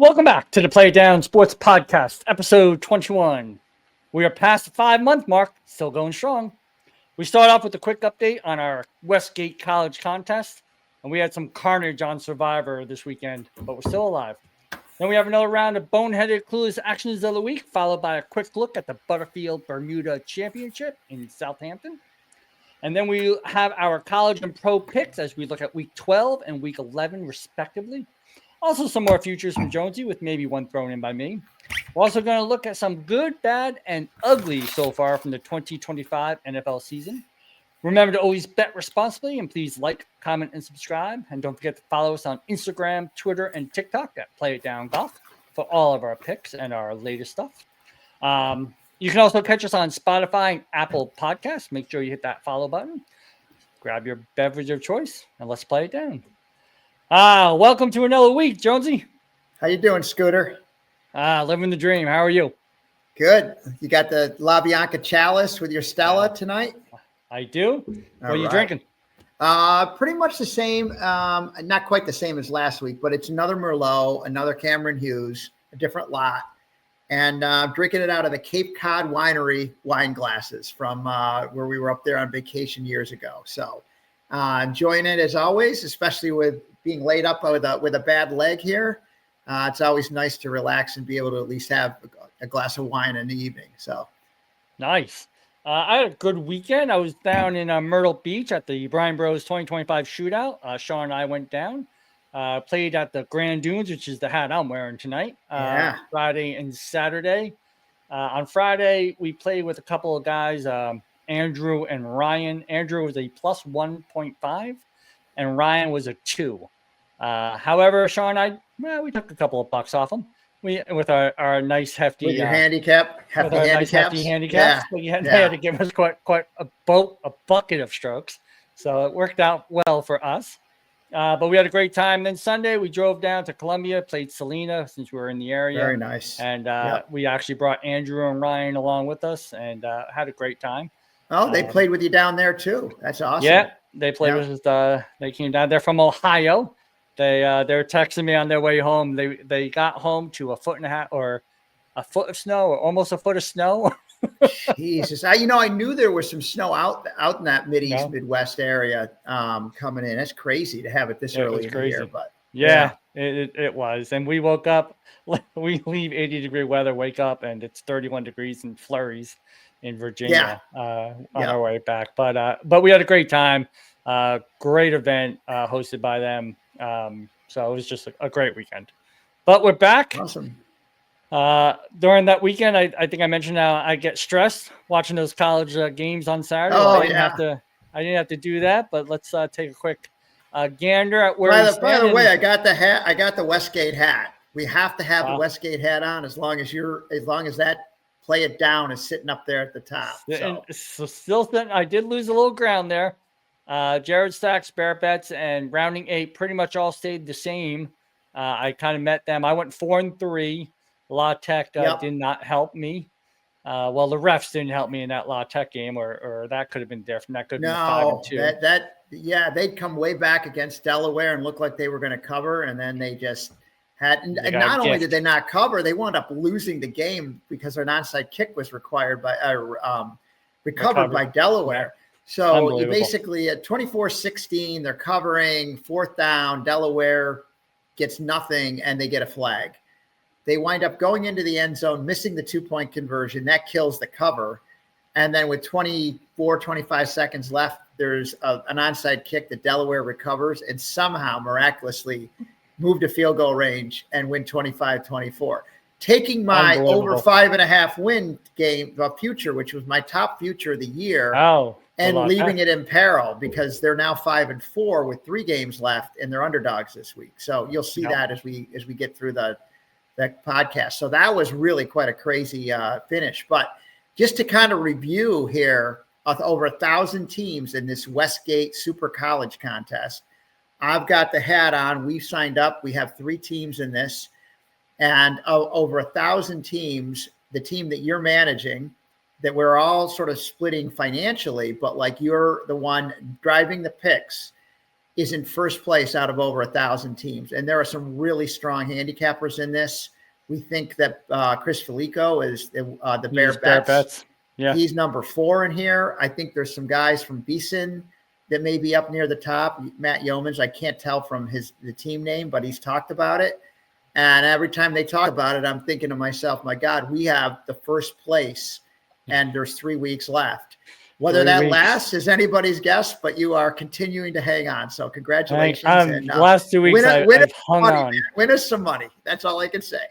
Welcome back to the Play It Down Sports Podcast, episode 21. We are past the 5-month mark, still going strong. We start off with a quick update on our Westgate College contest, and we had some carnage on Survivor this weekend, but we're still alive. Then we have another round of Boneheaded Clueless Actions of the week, followed by a quick look at the Butterfield Bermuda Championship in Southampton. And then we have our college and pro picks as we look at week 12 and week 11, respectively. Also, some more futures from Jonesy with maybe one thrown in by me. We're also going to look at some good, bad, and ugly so far from the 2025 NFL season. Remember to always bet responsibly, and please like, comment, and subscribe. And don't forget to follow us on Instagram, Twitter, and TikTok at Play It Down Golf for all of our picks and our latest stuff. You can also catch us on Spotify and Apple Podcasts. Make sure you hit that follow button. Grab your beverage of choice, and let's play it down. Welcome to another week, Jonesy. How you doing, Scooter? Living the dream. How are you? Good. You got the La Bianca Chalice with your Stella tonight? I do. What are you drinking? Pretty much the same. Not quite the same as last week, but it's another Merlot, another Cameron Hughes, a different lot. And I'm drinking it out of the Cape Cod Winery wine glasses from where we were up there on vacation years ago. So enjoying it as always, especially with being laid up with a bad leg here. It's always nice to relax and be able to at least have a glass of wine in the evening. So nice. I had a good weekend. I was down in Myrtle Beach at the Bryan Bros 2025 shootout. Sean and I went down, played at the Grand Dunes, which is the hat I'm wearing tonight, Friday and Saturday. On Friday, we played with a couple of guys, Andrew and Ryan. Andrew was a plus 1.5, and Ryan was a 2. However, Sean and I, we took a couple of bucks off them. With our nice hefty with your handicap, hefty handicaps. Yeah. But you had to give us quite a bucket of strokes, so it worked out well for us. But we had a great time. Then Sunday we drove down to Columbia, played Selena since we were in the area. Very nice. And we actually brought Andrew and Ryan along with us, and had a great time. Oh, they played with you down there too. That's awesome. Yeah, they played with us. They came down there from Ohio. They're texting me on their way home. They got home to a foot and a half or a foot of snow or almost a foot of snow. Jesus. I knew there was some snow out in that Mideast, Midwest area coming in. That's crazy to have it this early in the year. But it was. And we woke up, we leave 80-degree weather, wake up, and it's 31 degrees and flurries in Virginia on our way back. But we had a great time. Great event hosted by them. So it was just a great weekend. But we're back. Awesome. During that weekend, I think I mentioned how I get stressed watching those college games on Saturday. Oh, I didn't have to do that, but let's take a quick gander at where. By the way, I got the hat. I got the Westgate hat. We have to have the Westgate hat on as long as that Play It Down is sitting up there at the top. So still, I did lose a little ground there. Jared Stack's Bear Bets and Rounding 8 pretty much all stayed the same. I kind of met them. I went 4-3. La Tech did not help me. Well, the refs didn't help me in that La Tech game, or that could have been different. That could have been 5-2. They'd come way back against Delaware and looked like they were going to cover, and then they just had. And not only did they not cover, they wound up losing the game because their onside kick was recovered by Delaware. So you basically at 24-16, they're covering 4th down. Delaware gets nothing, and they get a flag. They wind up going into the end zone, missing the 2-point conversion. That kills the cover. And then with 25 seconds left, there's an onside kick that Delaware recovers and somehow miraculously move to field goal range and win 25-24. Taking my over 5.5 win game, future, which was my top future of the year. And leaving it in peril because they're now 5-4 with 3 games left and they're underdogs this week. So you'll see that as we get through the podcast. So that was really quite a crazy finish. But just to kind of review here, over 1,000 teams in this Westgate Super College contest. I've got the hat on. We've signed up. We have 3 teams in this, and over 1,000 teams. The team that you're managing, that we're all sort of splitting financially, but like you're the one driving the picks. is in first place out of over 1,000 teams. And there are some really strong handicappers in this. We think that Chris Felico is the Bear Bets. Yeah. He's number 4 in here. I think there's some guys from Beeson that may be up near the top. Matt Yeomans, I can't tell from the team name, but he's talked about it. And every time they talk about it, I'm thinking to myself, my God, we have the first place and there's 3 weeks left. Whether that lasts is anybody's guess, but you are continuing to hang on. So congratulations. And last 2 weeks, I've hung on. Win us some money. That's all I can say.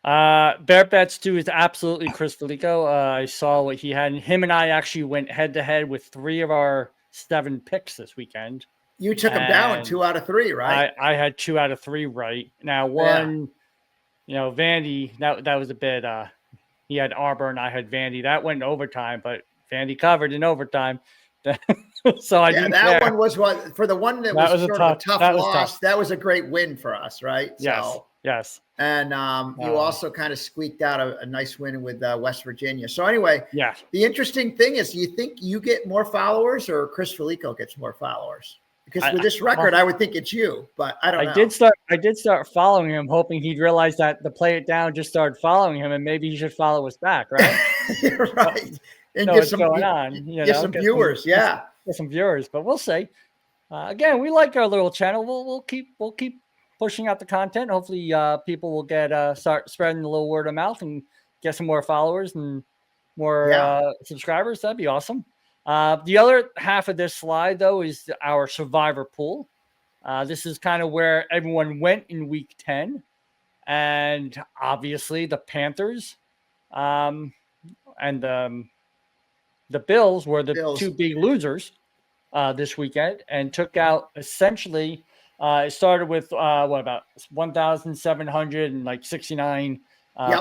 Bear Bets 2 is absolutely Chris Felico. I saw what he had. Him and I actually went head-to-head with 3 of our 7 picks this weekend. You took him down 2 out of 3, right? I had 2 out of 3 right. Now, one, Vandy, that was a bit he had Auburn, I had Vandy. That went in overtime, but Vandy covered in overtime. So I didn't care. One was what for the one that was sort of a tough loss. That was a great win for us, right? Yes. And you also kind of squeaked out a nice win with West Virginia. So anyway, the interesting thing is, do you think you get more followers or Chris Felico gets more followers? Because with this record, I would think it's you, but I don't know. I did start following him, hoping he'd realize that the Play It Down just started following him, and maybe he should follow us back, right? You're right. And get some going on. Get some viewers, get some viewers, but we'll see. Again, we like our little channel. We'll keep pushing out the content. Hopefully, people will start spreading the little word of mouth and get some more followers and more subscribers. That'd be awesome. The other half of this slide, though, is our survivor pool. This is kind of where everyone went in week 10. And obviously the Panthers and the Bills were the 2 big losers this weekend and took out essentially it started with about 1,769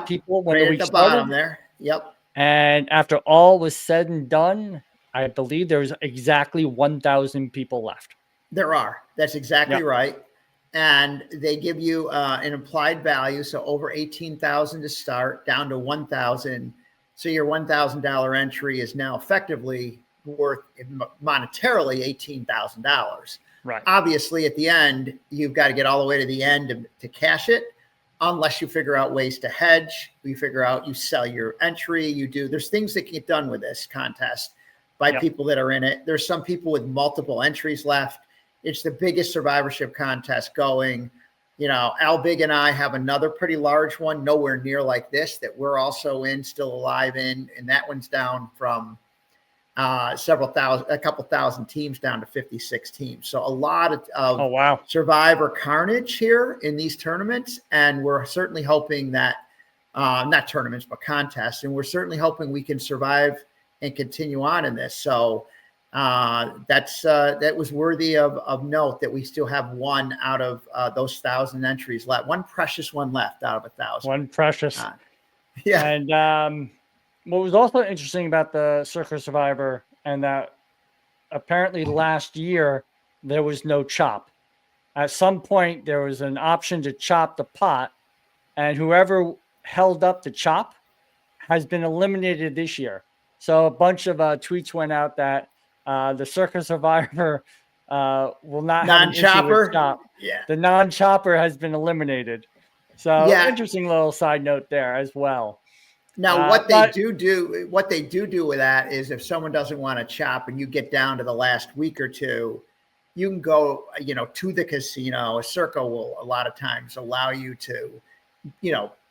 people when right the week at the started. Bottom there. Yep. And after all was said and done, I believe there's exactly 1,000 people left. There are. That's exactly right. And they give you an implied value. So over 18,000 to start, down to 1,000. So your $1,000 entry is now effectively worth monetarily $18,000. Right. Obviously, at the end, you've got to get all the way to the end to cash it, unless you figure out ways to hedge. You figure out you sell your entry. There's things that can get done with this contest by people that are in it. There's some people with multiple entries left. It's the biggest survivorship contest going. Al Big and I have another pretty large one, nowhere near like this, that we're also still alive in. And that one's down from a couple thousand teams down to 56 teams. So a lot of survivor carnage here in these tournaments. And we're certainly hoping that, not tournaments, but contests. And we're certainly hoping we can survive and continue on in this. So that was worthy of note that we still have one out of those 1,000 entries left. One precious one left out of 1,000. One precious. And what was also interesting about the Circa Survivor and that apparently last year there was no chop. At some point there was an option to chop the pot, and whoever held up the chop has been eliminated this year. So a bunch of tweets went out that the Circa Survivor will not have an issue with chop. The non-chopper has been eliminated. So interesting little side note there as well. Now, what they do with that is if someone doesn't want to chop and you get down to the last week or two, you can go, to the casino. A Circa will a lot of times allow you to,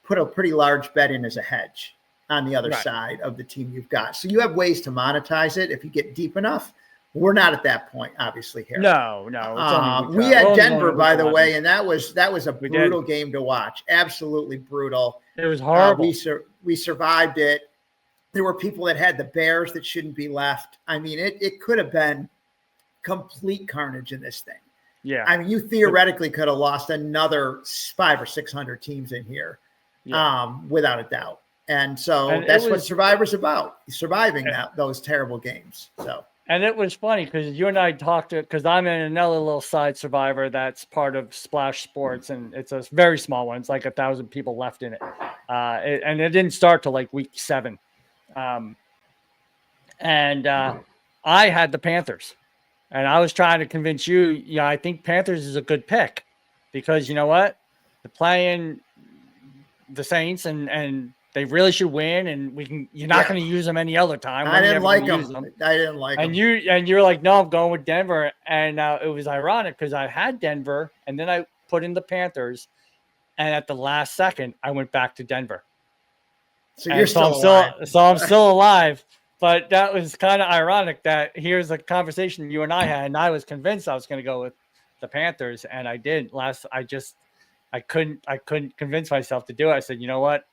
put a pretty large bet in as a hedge on the other side of the team you've got. So you have ways to monetize it if you get deep enough. We're not at that point, obviously, here. No. We had Denver, by the way, and that was a brutal game to watch. Absolutely brutal. It was horrible. We survived it. There were people that had the Bears that shouldn't be left. I mean, it could have been complete carnage in this thing. Yeah. I mean, you theoretically could have lost another 500 or 600 teams in here, without a doubt. And so that's what Survivor's about, surviving those terrible games. So. And it was funny because you and I talked because I'm in another little side Survivor that's part of Splash Sports, and it's a very small one. It's like 1,000 people left in it. And it didn't start till like week 7. I had the Panthers. And I was trying to convince you, I think Panthers is a good pick because you know what? They're playing the Saints and they really should win. And you're not going to use them any other time. I didn't like them. And you're like, no, I'm going with Denver. And it was ironic because I had Denver and then I put in the Panthers. And at the last second, I went back to Denver. So you're still alive. So I'm still alive. But that was kind of ironic that here's a conversation you and I had, and I was convinced I was going to go with the Panthers, and I did. I couldn't convince myself to do it. I said, you know what?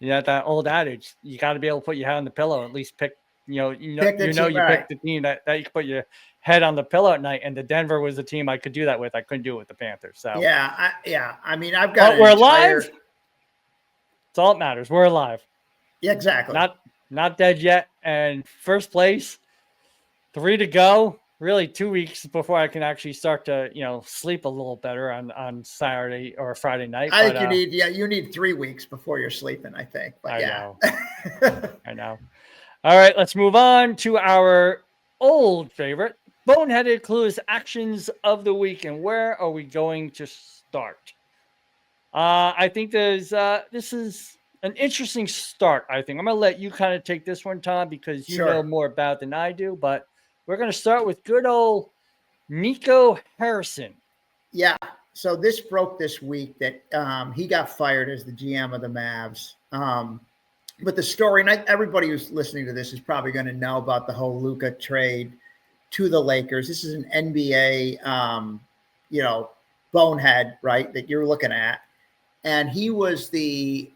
That old adage, you got to be able to put your head on the pillow. At least pick pick the team that you can put your head on the pillow at night. And the Denver was the team I could do that with. I couldn't do it with the Panthers. So I mean, I've got. We're alive. That's all that matters. We're alive. Yeah, exactly. Not dead yet. And first place, 3 to go. Really 2 weeks before I can actually start to, sleep a little better on Saturday or Friday night. I think you need 3 weeks before you're sleeping, I think. But I know. All right, let's move on to our old favorite, Boneheaded Clueless Actions of the Week. And where are we going to start? I think this is an interesting start, I think. I'm going to let you kind of take this one, Tom, because you know more about it than I do. But we're going to start with good old Nico Harrison. Yeah. So this broke this week that he got fired as the GM of the Mavs. But the story, and everybody who's listening to this is probably going to know about the whole Luka trade to the Lakers. This is an NBA, bonehead, right, that you're looking at. And he was the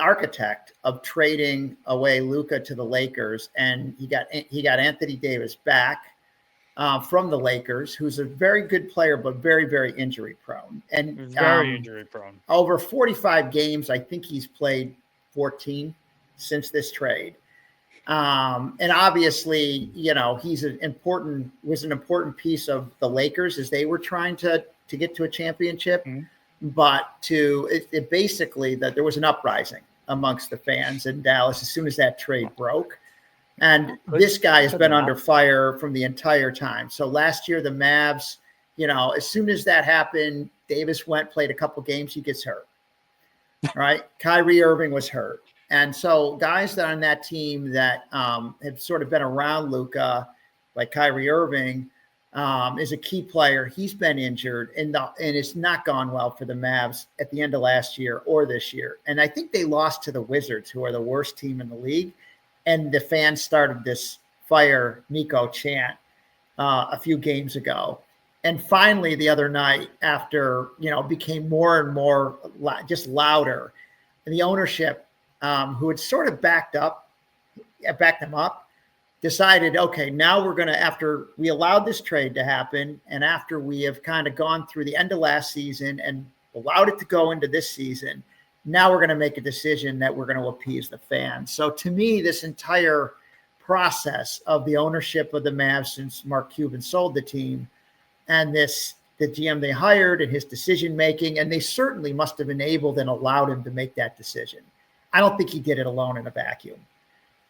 architect of trading away Luka to the Lakers, and he got Anthony Davis back from the Lakers, who's a very good player but very, very injury prone. And very injury prone. Over 45 games, I think he's played 14 since this trade. And obviously, was an important piece of the Lakers as they were trying to get to a championship. Mm-hmm. But basically that there was an uprising amongst the fans in Dallas as soon as that trade broke. And this guy has been under fire from the entire time. So last year, the Mavs, as soon as that happened, Davis played a couple games, he gets hurt. Right? Kyrie Irving was hurt. And so guys that are on that team that have sort of been around Luka, like Kyrie Irving, is a key player. He's been injured, and it's not gone well for the Mavs at the end of last year or this year. And I think they lost to the Wizards, who are the worst team in the league. And the fans started this fire Nico chant a few games ago. And finally, the other night, after became more and more just louder, and the ownership, who had sort of backed them up, decided, okay, now we're going to, after we allowed this trade to happen, and after we have kind of gone through the end of last season and allowed it to go into this season, now we're going to make a decision that we're going to appease the fans. So to me, this entire process of the ownership of the Mavs since Mark Cuban sold the team, and the GM they hired and his decision-making, and they certainly must have enabled and allowed him to make that decision. I don't think he did it alone in a vacuum.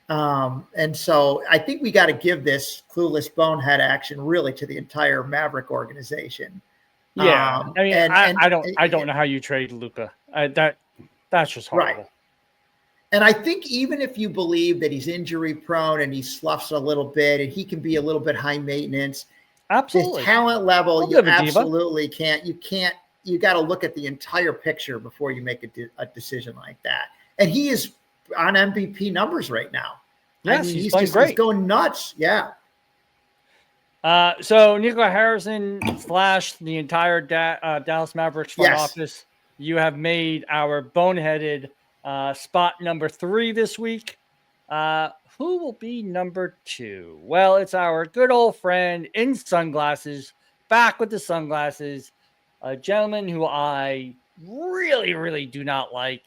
And so I think we got to give this clueless bonehead action really to the entire Maverick organization. Yeah. I don't know how you trade Luka. That's just horrible. Right. And I think even if you believe that he's injury prone and he sloughs a little bit and he can be a little bit high maintenance, absolutely. The talent level, you absolutely can't. You got to look at the entire picture before you make a decision like that. And he is on MVP numbers right now. Yes, he's great. He's going nuts. Yeah. So Nico Harrison / the entire Dallas Mavericks front office, you have made our boneheaded spot number 3 this week. Who will be number 2? Well, it's our good old friend in sunglasses, back with the sunglasses, a gentleman who I really, really do not like.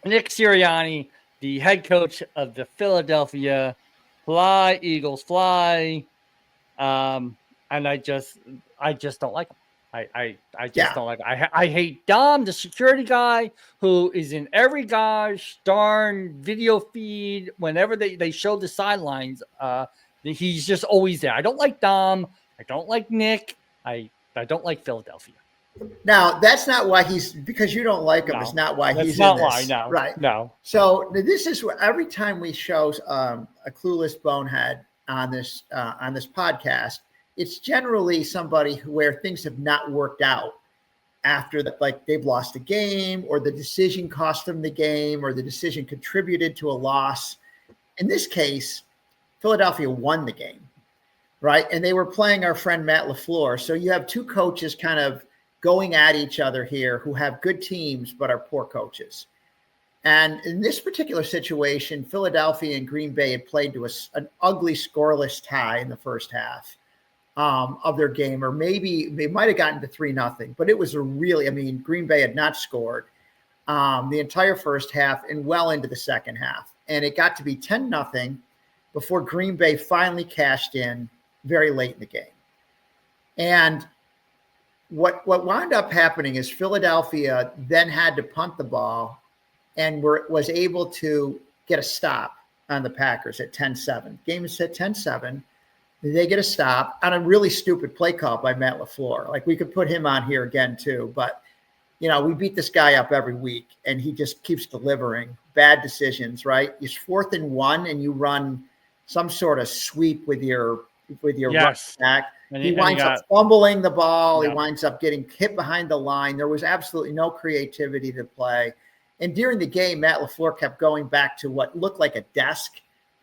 Nick Sirianni, the head coach of the Philadelphia Fly Eagles Fly. And I just don't like him. I just don't like him. I hate Dom, the security guy, who is in every gosh darn video feed whenever they show the sidelines He's just always there. I don't like Dom. I don't like Nick. I don't like Philadelphia. Now, that's not why because you don't like him. No, it's not why he's not in this. Why, no. Right. No. So this is every time we show a clueless bonehead on this podcast, it's generally somebody where things have not worked out after that, like they've lost a game or the decision cost them the game or the decision contributed to a loss. In this case, Philadelphia won the game, right? And they were playing our friend Matt LaFleur. So you have two coaches kind of going at each other here who have good teams but are poor coaches. And in this particular situation, Philadelphia and Green Bay had played to an ugly scoreless tie in the first half of their game, or maybe they might have gotten to 3-0, but it was Green Bay had not scored the entire first half and well into the second half. And it got to be 10-0 before Green Bay finally cashed in very late in the game. And what wound up happening is Philadelphia then had to punt the ball and was able to get a stop on the Packers at 10-7. Game is set 10-7. They get a stop on a really stupid play call by Matt LaFleur. Like, we could put him on here again too, but we beat this guy up every week and he just keeps delivering bad decisions, right? It's 4th and 1 and you run some sort of sweep with your running back. He winds up fumbling the ball. He winds up getting hit behind the line. There was absolutely no creativity to play. And during the game, Matt LaFleur kept going back to what looked like a desk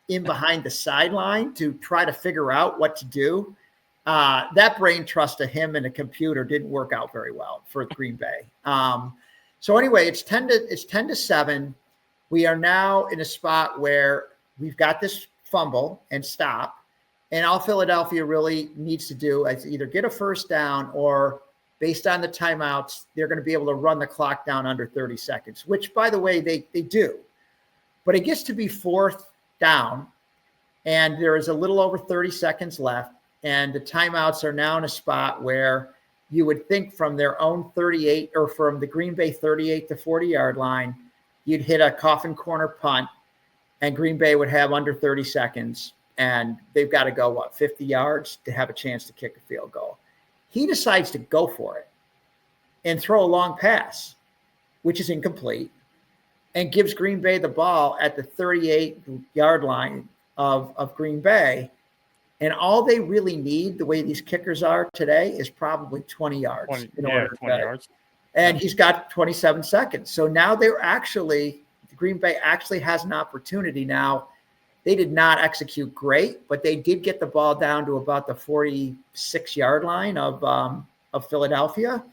in behind the sideline to try to figure out what to do. That brain trust of him and a computer didn't work out very well for Green Bay. So anyway, it's 10-7. We are now in a spot where we've got this fumble and stop. And all Philadelphia really needs to do is either get a first down or, based on the timeouts, they're going to be able to run the clock down under 30 seconds, which, by the way, they do. But it gets to be 4th down, and there is a little over 30 seconds left, and the timeouts are now in a spot where you would think from their own 38 or from the Green Bay 38 to 40-yard line, you'd hit a coffin corner punt, and Green Bay would have under 30 seconds. And they've got to go, 50 yards to have a chance to kick a field goal. He decides to go for it and throw a long pass, which is incomplete, and gives Green Bay the ball at the 38-yard line of Green Bay. And all they really need, the way these kickers are today, is probably 20 yards. 20 yards. And he's got 27 seconds. So now Green Bay actually has an opportunity now. They did not execute great, but they did get the ball down to about the 46-yard line of Philadelphia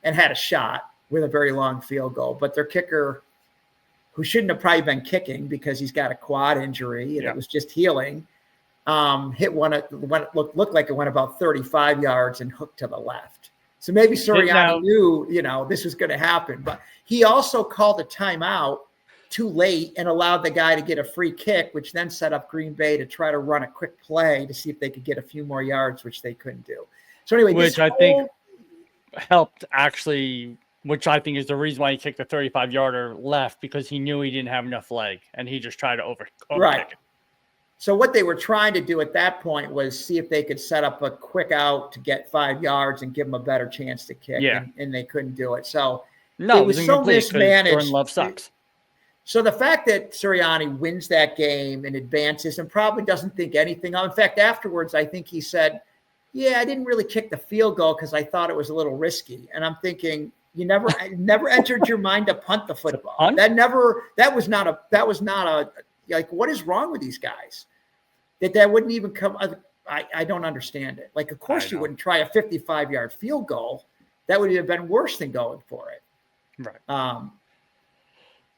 and had a shot with a very long field goal. But their kicker, who shouldn't have probably been kicking because he's got a quad injury and it was just healing, hit one looked like it went about 35 yards and hooked to the left. So maybe Sirianni knew, this was going to happen. But he also called a timeout too late and allowed the guy to get a free kick, which then set up Green Bay to try to run a quick play to see if they could get a few more yards, which they couldn't do. So anyway, which I think helped actually, which I think is the reason why he kicked the 35-yarder left, because he knew he didn't have enough leg and he just tried to over kick it. So what they were trying to do at that point was see if they could set up a quick out to get 5 yards and give them a better chance to kick. And they couldn't do it. So it was so mismanaged. Jordan Love sucks. So the fact that Sirianni wins that game and advances and probably doesn't think anything of. In fact, afterwards, I think he said, I didn't really kick the field goal because I thought it was a little risky. And I'm thinking, you never entered your mind to punt the football. That was not a, like, what is wrong with these guys? That wouldn't even come. I don't understand it. Like, of course you wouldn't try a 55-yard field goal. That would have been worse than going for it. Right.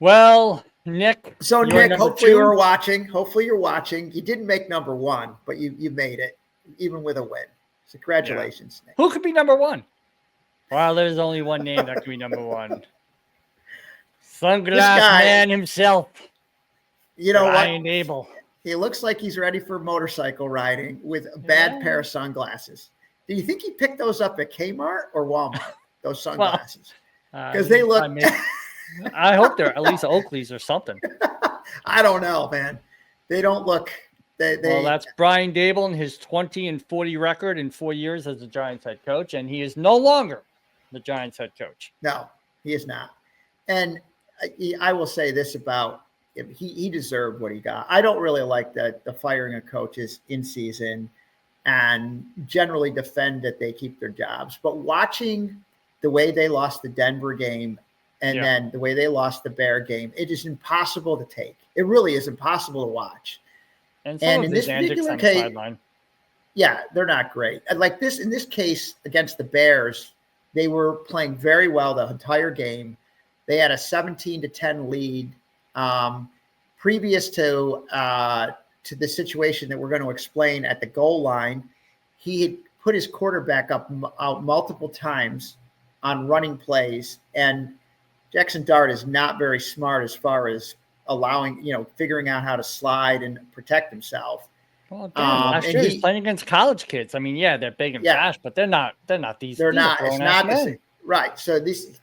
Well, Nick. So, Nick, hopefully you're watching. Hopefully you're watching. You didn't make number one, but you made it, even with a win. So congratulations, Nick. Who could be number one? Well, there's only one name that could be number one. Sunglass man himself. You know Ryan Daboll. He looks like he's ready for motorcycle riding with a bad pair of sunglasses. Do you think he picked those up at Kmart or Walmart, those sunglasses? Because they look... I hope they're at least Oakley's or something. I don't know, man. They don't look Well, that's Brian Daboll and his 20-40 record in 4 years as the Giants head coach, and he is no longer the Giants head coach. No, he is not. And I will say this about him. He deserved what he got. I don't really like the firing of coaches in season and generally defend that they keep their jobs. But watching the way they lost the Denver game and then the way they lost the Bear game, it is impossible to take. It really is impossible to watch. And in this particular case, sideline. Yeah, they're not great. And like this, in this case against the Bears, they were playing very well the entire game. They had a 17-10 lead. Previous to the situation that we're going to explain at the goal line, he had put his quarterback out multiple times on running plays, and Jackson Dart is not very smart as far as figuring out how to slide and protect himself. Well, last year he's playing against college kids. I mean, they're big and fast, but they're not these. They're not. It's not the same. Right. So this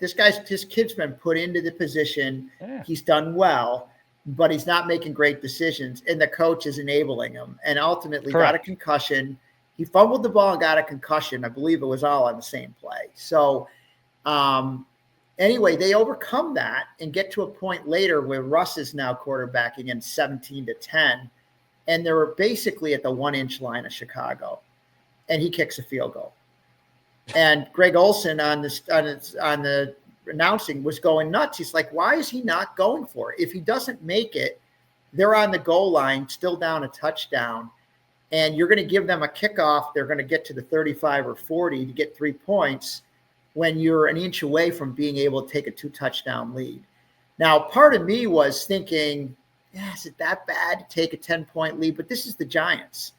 kid's been put into the position. Yeah. He's done well, but he's not making great decisions, and the coach is enabling him. And ultimately got a concussion. He fumbled the ball and got a concussion. I believe it was all on the same play. So anyway, they overcome that and get to a point later where Russ is now quarterbacking in 17-10, and they're basically at the 1-inch line of Chicago, and he kicks a field goal. And Greg Olson on the announcing was going nuts. He's like, why is he not going for it? If he doesn't make it, they're on the goal line, still down a touchdown, and you're going to give them a kickoff. They're going to get to the 35 or 40 to get 3 points when you're an inch away from being able to take a 2-touchdown lead. Now, part of me was thinking, is it that bad to take a 10-point lead? But this is the Giants.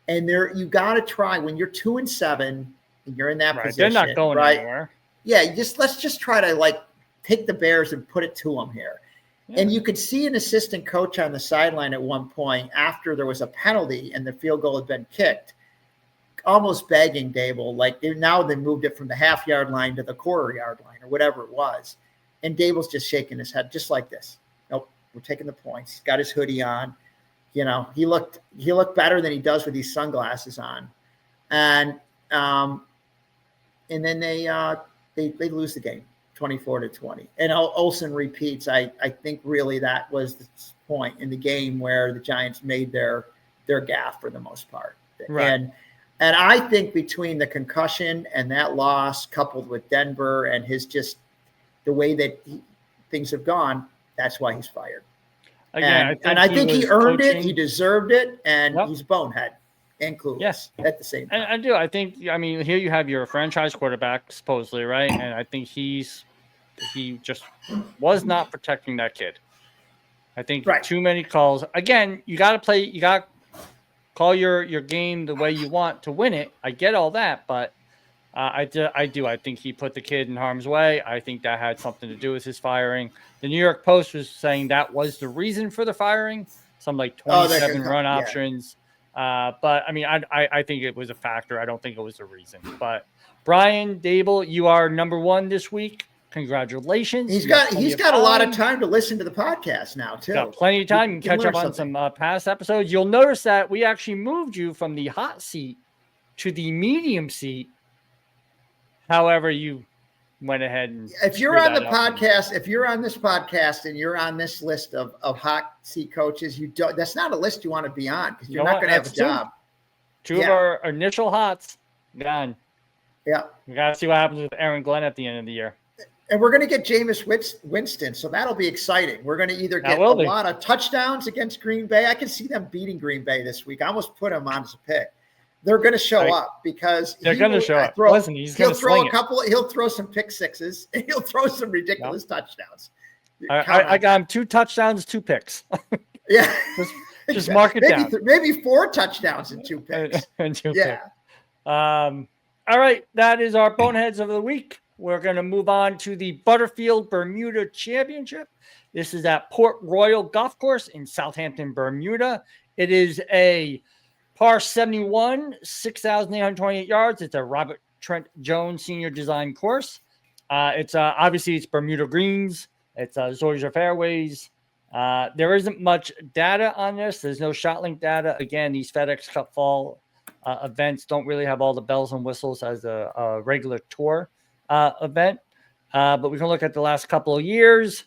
And you got to try when you're 2-7 and you're in that position. They're not going anywhere. Yeah, let's just try to take the Bears and put it to them here. Yeah. And you could see an assistant coach on the sideline at one point after there was a penalty and the field goal had been kicked, almost begging Daboll, now they moved it from the half-yard line to the quarter-yard line or whatever it was. And Daboll's just shaking his head just like this. Nope, we're taking the points. He's got his hoodie on. He looked better than he does with these sunglasses on. And then they lose the game 24-20. And Olsen repeats, I think really that was the point in the game where the Giants made their gaffe for the most part. Right. And I think between the concussion and that loss coupled with Denver and his just the way that things have gone, that's why he's fired. Again, I think he earned it. He deserved it. And he's bonehead and clueless at the same time. And I do. I think, here you have your franchise quarterback, supposedly, right? And I think he just was not protecting that kid. I think too many calls. Again, you got to call your game the way you want to win it. I get all that, but I do. I think he put the kid in harm's way. I think that had something to do with his firing. The New York Post was saying that was the reason for the firing. Some 27 run options. But I think it was a factor. I don't think it was a reason. But Brian Daboll, you are number one this week. Congratulations. He's got a lot of time to listen to the podcast now, too. Got plenty of time. You can catch up on some past episodes. You'll notice that we actually moved you from the hot seat to the medium seat. However, you went ahead and if you're on the podcast, if you're on this podcast and you're on this list of hot seat coaches, that's not a list you want to be on because you're not going to have a job. Two of our initial hots gone. Yeah. We got to see what happens with Aaron Glenn at the end of the year. And we're going to get Jameis Winston, so that'll be exciting. We're going to either get a lot of touchdowns against Green Bay. I can see them beating Green Bay this week. I almost put him on as a pick. They're going to show up because they're going to show up. Listen, he'll throw a couple. He'll throw some pick sixes. And he'll throw some ridiculous touchdowns. I got him 2 touchdowns, 2 picks. Yeah, just mark it down. Maybe 4 touchdowns and 2 picks. And 2 picks. All right, that is our Boneheads of the week. We're going to move on to the Butterfield Bermuda Championship. This is at Port Royal Golf Course in Southampton, Bermuda. It is a par 71, 6,828 yards. It's a Robert Trent Jones senior design course. It's obviously it's Bermuda greens. It's Zoysia fairways. There isn't much data on this. There's no ShotLink data. Again, these FedEx Cup Fall events don't really have all the bells and whistles as a regular tour event. But we can look at the last couple of years.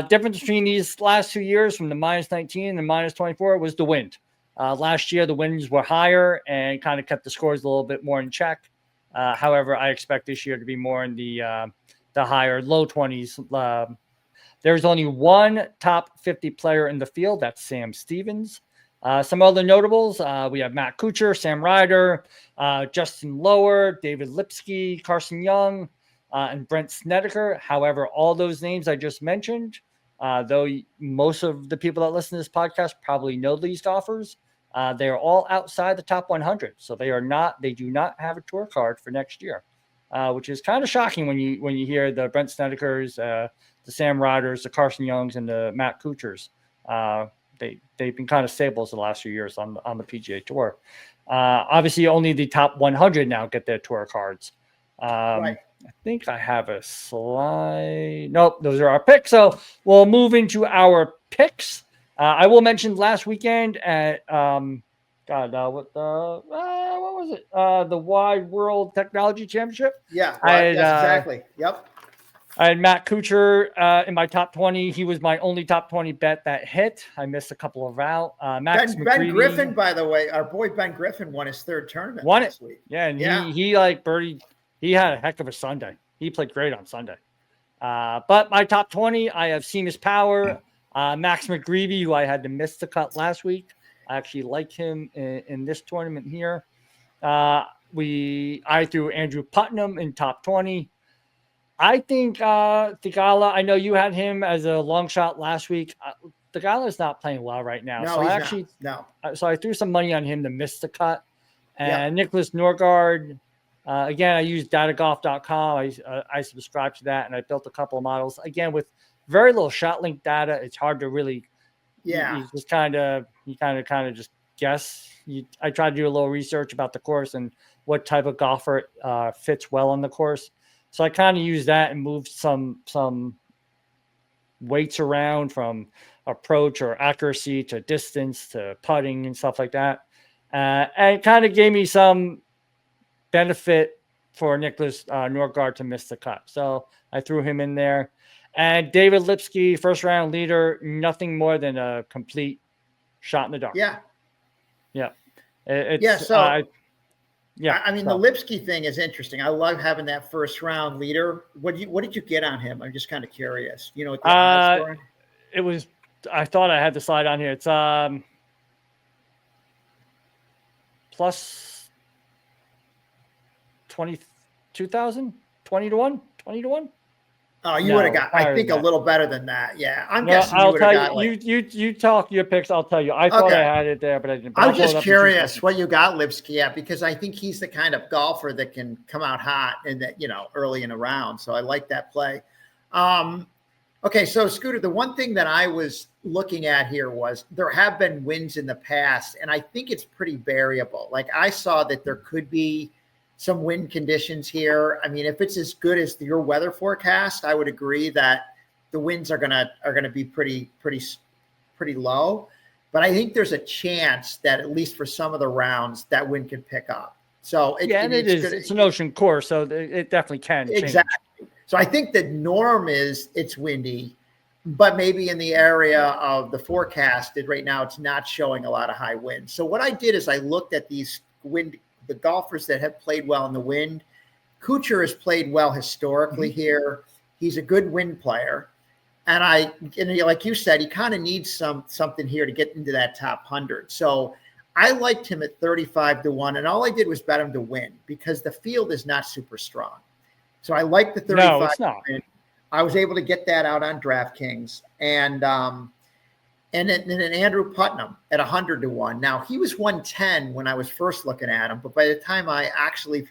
Difference between these last 2 years from the -19 and -24 was the wind. Last year, the winds were higher and kind of kept the scores a little bit more in check. However, I expect this year to be more in the higher low 20s. There's only one top 50 player in the field. That's Sam Stevens. Some other notables, we have Matt Kuchar, Sam Ryder, Justin Lower, David Lipsky, Carson Young, and Brent Snedeker. However, all those names I just mentioned, though most of the people that listen to this podcast probably know these golfers, they are all outside the top 100. So they do not have a tour card for next year, which is kind of shocking when you hear the Brent Snedekers, the Sam Ryders, the Carson Youngs, and the Matt Kuchars. They've been kind of staples the last few years on the PGA Tour. Obviously, only the top 100 now get their tour cards. Right. I think I have a slide. Nope, those are our picks. So we'll move into our picks. I will mention last weekend at what was it? The Wide World Technology Championship. Yeah, right. Exactly. Yep. I had Matt Kuchar in my top 20. He was my only top 20 bet that hit. I missed a couple of out. Ben Griffin, by the way, our boy Ben Griffin won his third tournament last week. Yeah, and he like birdied. He had a heck of a Sunday. He played great on Sunday. But my top 20, I have Seamus Power, Max McGreevy, who I had to miss the cut last week. I actually like him in this tournament here. I threw Andrew Putnam in top 20. I think Theegala, I know you had him as a long shot last week. Theegala is not playing well right now. So I threw some money on him to miss the cut. And Nicholas Norgard, again, I use datagolf.com. I subscribe to that, and I built a couple of models. Again, with very little ShotLink data, it's hard to really you just kind of just guess. I tried to do a little research about the course and what type of golfer fits well on the course. So I kind of used that and moved some weights around from approach or accuracy to distance to putting and stuff like that. And it kind of gave me some benefit for Nicholas Norgard to miss the cut. So I threw him in there. And David Lipsky, first round leader, nothing more than a complete shot in the dark. Yeah. Yeah. I mean, the Lipsky thing is interesting. I love having that first round leader. What did you get on him? I'm just kind of curious. You know what the score? It was, I thought I had the slide on here. It's plus 22,000, 20 to 1. Oh, you would have got, I think, a little better than that. Yeah. I'm guessing you would have got you talk your picks. I'll tell you. I thought I had it there, but I didn't. I'm just curious what you got Lipsky at, because I think he's the kind of golfer that can come out hot and that, early in a round. So I like that play. Okay. So Scooter, the one thing that I was looking at here was there have been wins in the past, and I think it's pretty variable. Like I saw that there could be some wind conditions here. I mean, if it's as good as your weather forecast, I would agree that the winds are gonna be pretty low. But I think there's a chance that at least for some of the rounds, that wind could pick up. So it's an ocean course, so it definitely can change. Exactly. So I think the norm is it's windy, but maybe in the area of the forecast, right now it's not showing a lot of high winds. So what I did is I looked at these the golfers that have played well in the wind. Kuchar has played well historically here. He's a good wind player. And like you said, he kind of needs something here to get into that top 100. So I liked him at 35 to 1. And all I did was bet him to win because the field is not super strong. So I like the 35. No, it's not. I was able to get that out on DraftKings. And then Andrew Putnam at 100 to 1. Now, he was 110 when I was first looking at him, but by the time I actually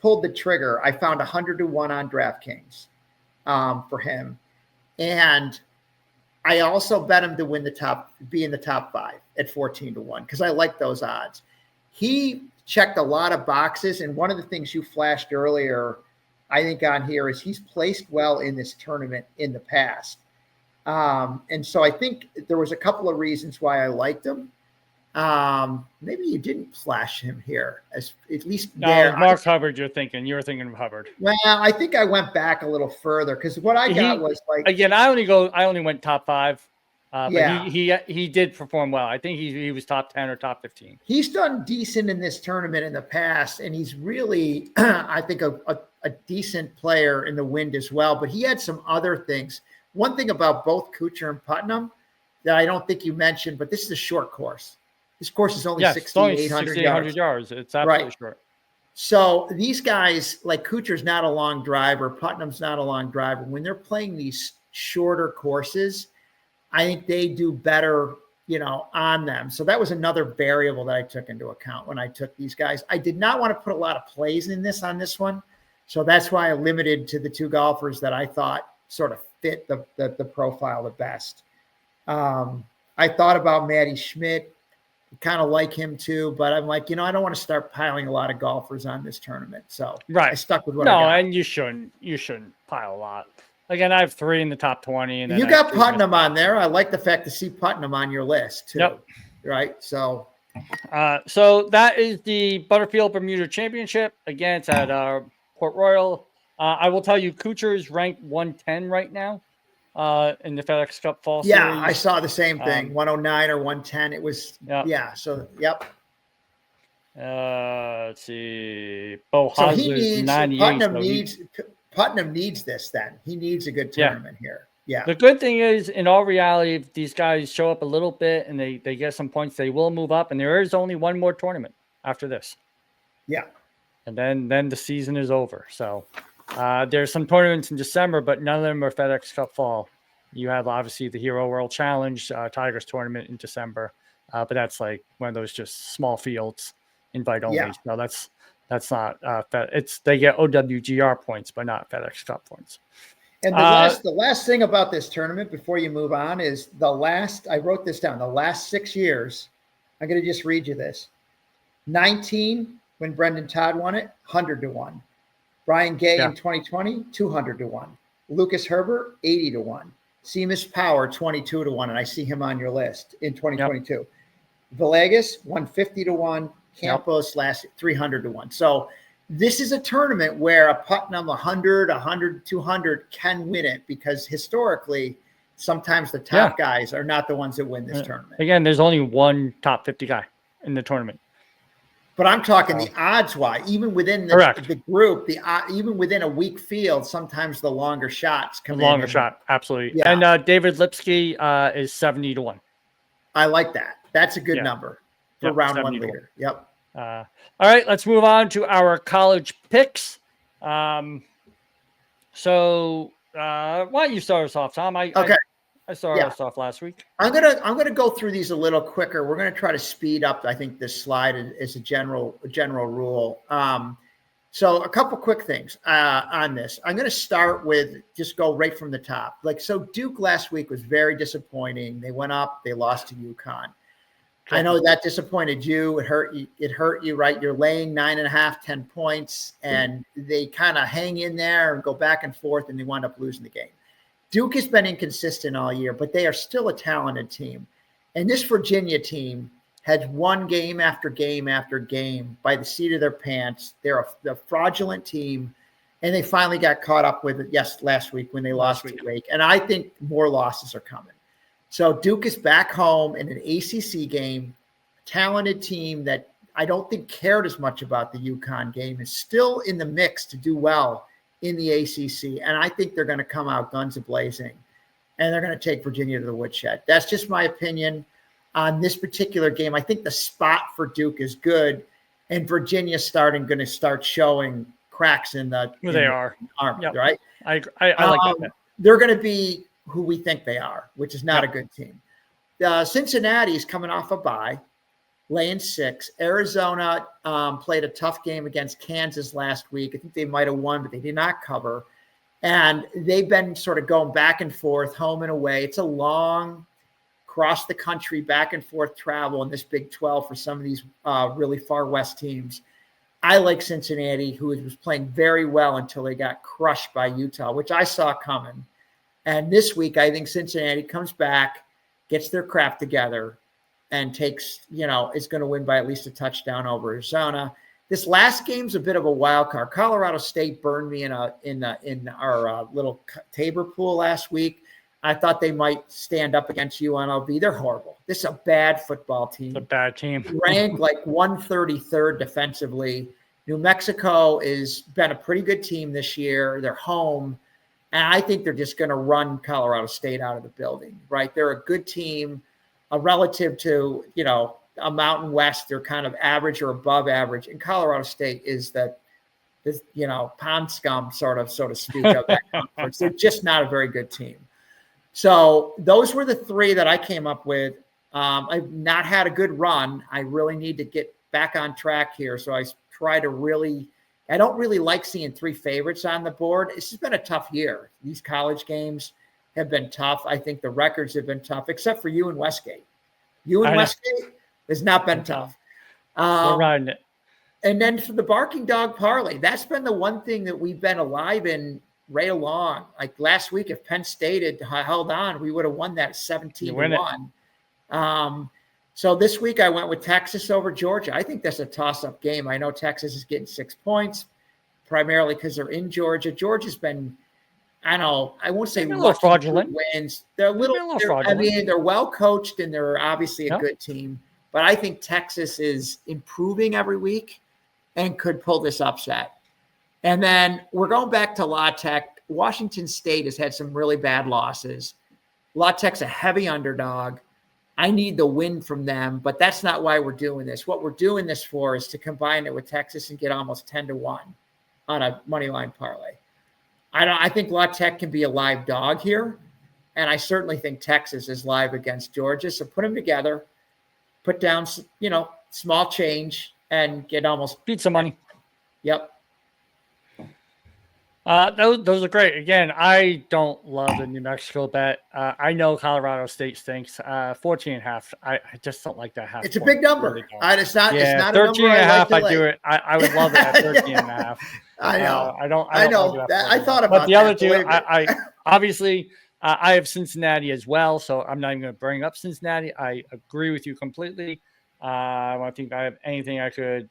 pulled the trigger, I found 100 to 1 on DraftKings for him. And I also bet him to be in the top 5 at 14 to 1 because I like those odds. He checked a lot of boxes, and one of the things you flashed earlier, I think on here, is he's placed well in this tournament in the past. And so I think there was a couple of reasons why I liked him. Maybe you didn't flash him here, as at least there. Mark Hubbard, you were thinking of Hubbard. Well, I think I went back a little further because what I got was like, again, I only went top 5. But he did perform well. I think he was top 10 or top 15. He's done decent in this tournament in the past, and he's really, I think, a decent player in the wind as well. But he had some other things. One thing about both Kuchar and Putnam that I don't think you mentioned, but this is a short course. This course is only 6,800 yards. It's absolutely short. So these guys, like Kuchar's not a long driver, Putnam's not a long driver. When they're playing these shorter courses, I think they do better, on them. So that was another variable that I took into account when I took these guys. I did not want to put a lot of plays on this one. So that's why I limited to the 2 golfers that I thought sort of fit the profile the best. I thought about Matty Schmidt. Kind of like him too, but I'm like, I don't want to start piling a lot of golfers on this tournament. So I stuck with what I got. No, and you shouldn't pile a lot. Again, I have 3 in the top 20. And then you got Putnam on there. I like the fact to see Putnam on your list too. Yep. Right. So that is the Butterfield Bermuda Championship. Again, it's at Port Royal. I will tell you, Kuchar is ranked 110 right now. In the FedEx Cup Fall Series. Yeah, I saw the same thing. 109 or 110. It was so yep. Let's see. Bo Hosler's 98. Putnam needs this then. He needs a good tournament here. Yeah. The good thing is, in all reality, if these guys show up a little bit and they get some points, they will move up, and there is only one more tournament after this. Yeah. And then the season is over. So there's some tournaments in December, but none of them are FedEx Cup Fall. You have obviously the Hero World Challenge, Tigers tournament in December, but that's like one of those just small fields, invite only. Yeah. No, that's not they get OWGR points, but not FedEx Cup points. And the last thing about this tournament before you move on is I wrote this down, the last 6 years. I'm going to just read you this. 19 when Brendan Todd won it, 100-1. Brian Gay in 2020, 200-1. Lucas Herbert, 80-1. Seamus Power, 22-1, and I see him on your list in 2022. Yep. Villegas, 150-1. Campos last 300-1. So this is a tournament where a Putnam 100, 200 can win it because historically, sometimes the top guys are not the ones that win this tournament. Again, there's only one top 50 guy in the tournament. But I'm talking the odds-wise, even within the group, even within a weak field, sometimes the longer shots come in. Longer shot, absolutely. Yeah. And David Lipsky is 70-1. I like that. That's a good number for round 1 leader. Yep. All right, let's move on to our college picks. So why don't you start us off, Tom? I started us off last week. I'm gonna go through these a little quicker. We're gonna try to speed up. I think this slide is a general rule. So a couple quick things on this. I'm gonna start with just go right from the top. So Duke last week was very disappointing. They went up, they lost to UConn. I know that disappointed you. It hurt you, right? You're laying 9.5, 10 points, and they kind of hang in there and go back and forth, and they wind up losing the game. Duke has been inconsistent all year, but they are still a talented team. And this Virginia team has won game after game after game by the seat of their pants. They're a fraudulent team, and they finally got caught up with it, last week when they lost to Wake. And I think more losses are coming. So Duke is back home in an ACC game, talented team that I don't think cared as much about the UConn game, is still in the mix to do well in the ACC. And I think they're going to come out guns a-blazing, and they're going to take Virginia to the woodshed. That's just my opinion on this particular game. I think the spot for Duke is good, and Virginia's going to start showing cracks in the armor, right? I like that. They're going to be who we think they are, which is not a good team. Cincinnati's coming off a bye, laying 6. Arizona played a tough game against Kansas last week. I think they might have won, but they did not cover. And they've been sort of going back and forth, home and away. It's a long cross the country, back and forth travel in this Big 12 for some of these really far west teams. I like Cincinnati, who was playing very well until they got crushed by Utah, which I saw coming. And this week, I think Cincinnati comes back, gets their crap together, and takes, is going to win by at least a touchdown over Arizona. This last game's a bit of a wild card. Colorado State burned me in our little Tabor pool last week. I thought they might stand up against UNLV. They're horrible. This is a bad football team. It's a bad team. Ranked like 133rd defensively. New Mexico has been a pretty good team this year. They're home. And I think they're just going to run Colorado State out of the building, right? They're a good team, relative to, a Mountain West. They're kind of average or above average. And Colorado State is pond scum, so to speak, of that conference. They're just not a very good team. So those were the three that I came up with. I've not had a good run. I really need to get back on track here. So I don't really like seeing three favorites on the board. This has been a tough year. These college games have been tough. I think the records have been tough, except for you and Westgate. Westgate has not been tough. We're riding it. And then for the Barking Dog Parlay, that's been the one thing that we've been alive in right along. Like last week, if Penn State had held on, we would have won that 17-1. So this week I went with Texas over Georgia. I think that's a toss-up game. I know Texas is getting 6 points, primarily because they're in Georgia. Georgia's been, I won't say a little fraudulent wins. They're a little fraudulent. They're well coached and they're obviously a good team. But I think Texas is improving every week and could pull this upset. And then we're going back to La Tech. Washington State has had some really bad losses. La Tech's a heavy underdog. I need the win from them, but that's not why we're doing this. What we're doing this for is to combine it with Texas and get almost 10-1 on a money line parlay. I think La Tech can be a live dog here, and I certainly think Texas is live against Georgia. So put them together, put down, small change, and get almost beat some money. Yep. Those are great. Again, I don't love the New Mexico bet. I know Colorado State stinks. 14.5. I just don't like that half. It's a big number. Really it's not 13.5. I do it. I would love it at 13.5. I know. I don't know like that. I thought about but the other two. I obviously I have Cincinnati as well, so I'm not even going to bring up Cincinnati. I agree with you completely. I don't think I have anything I could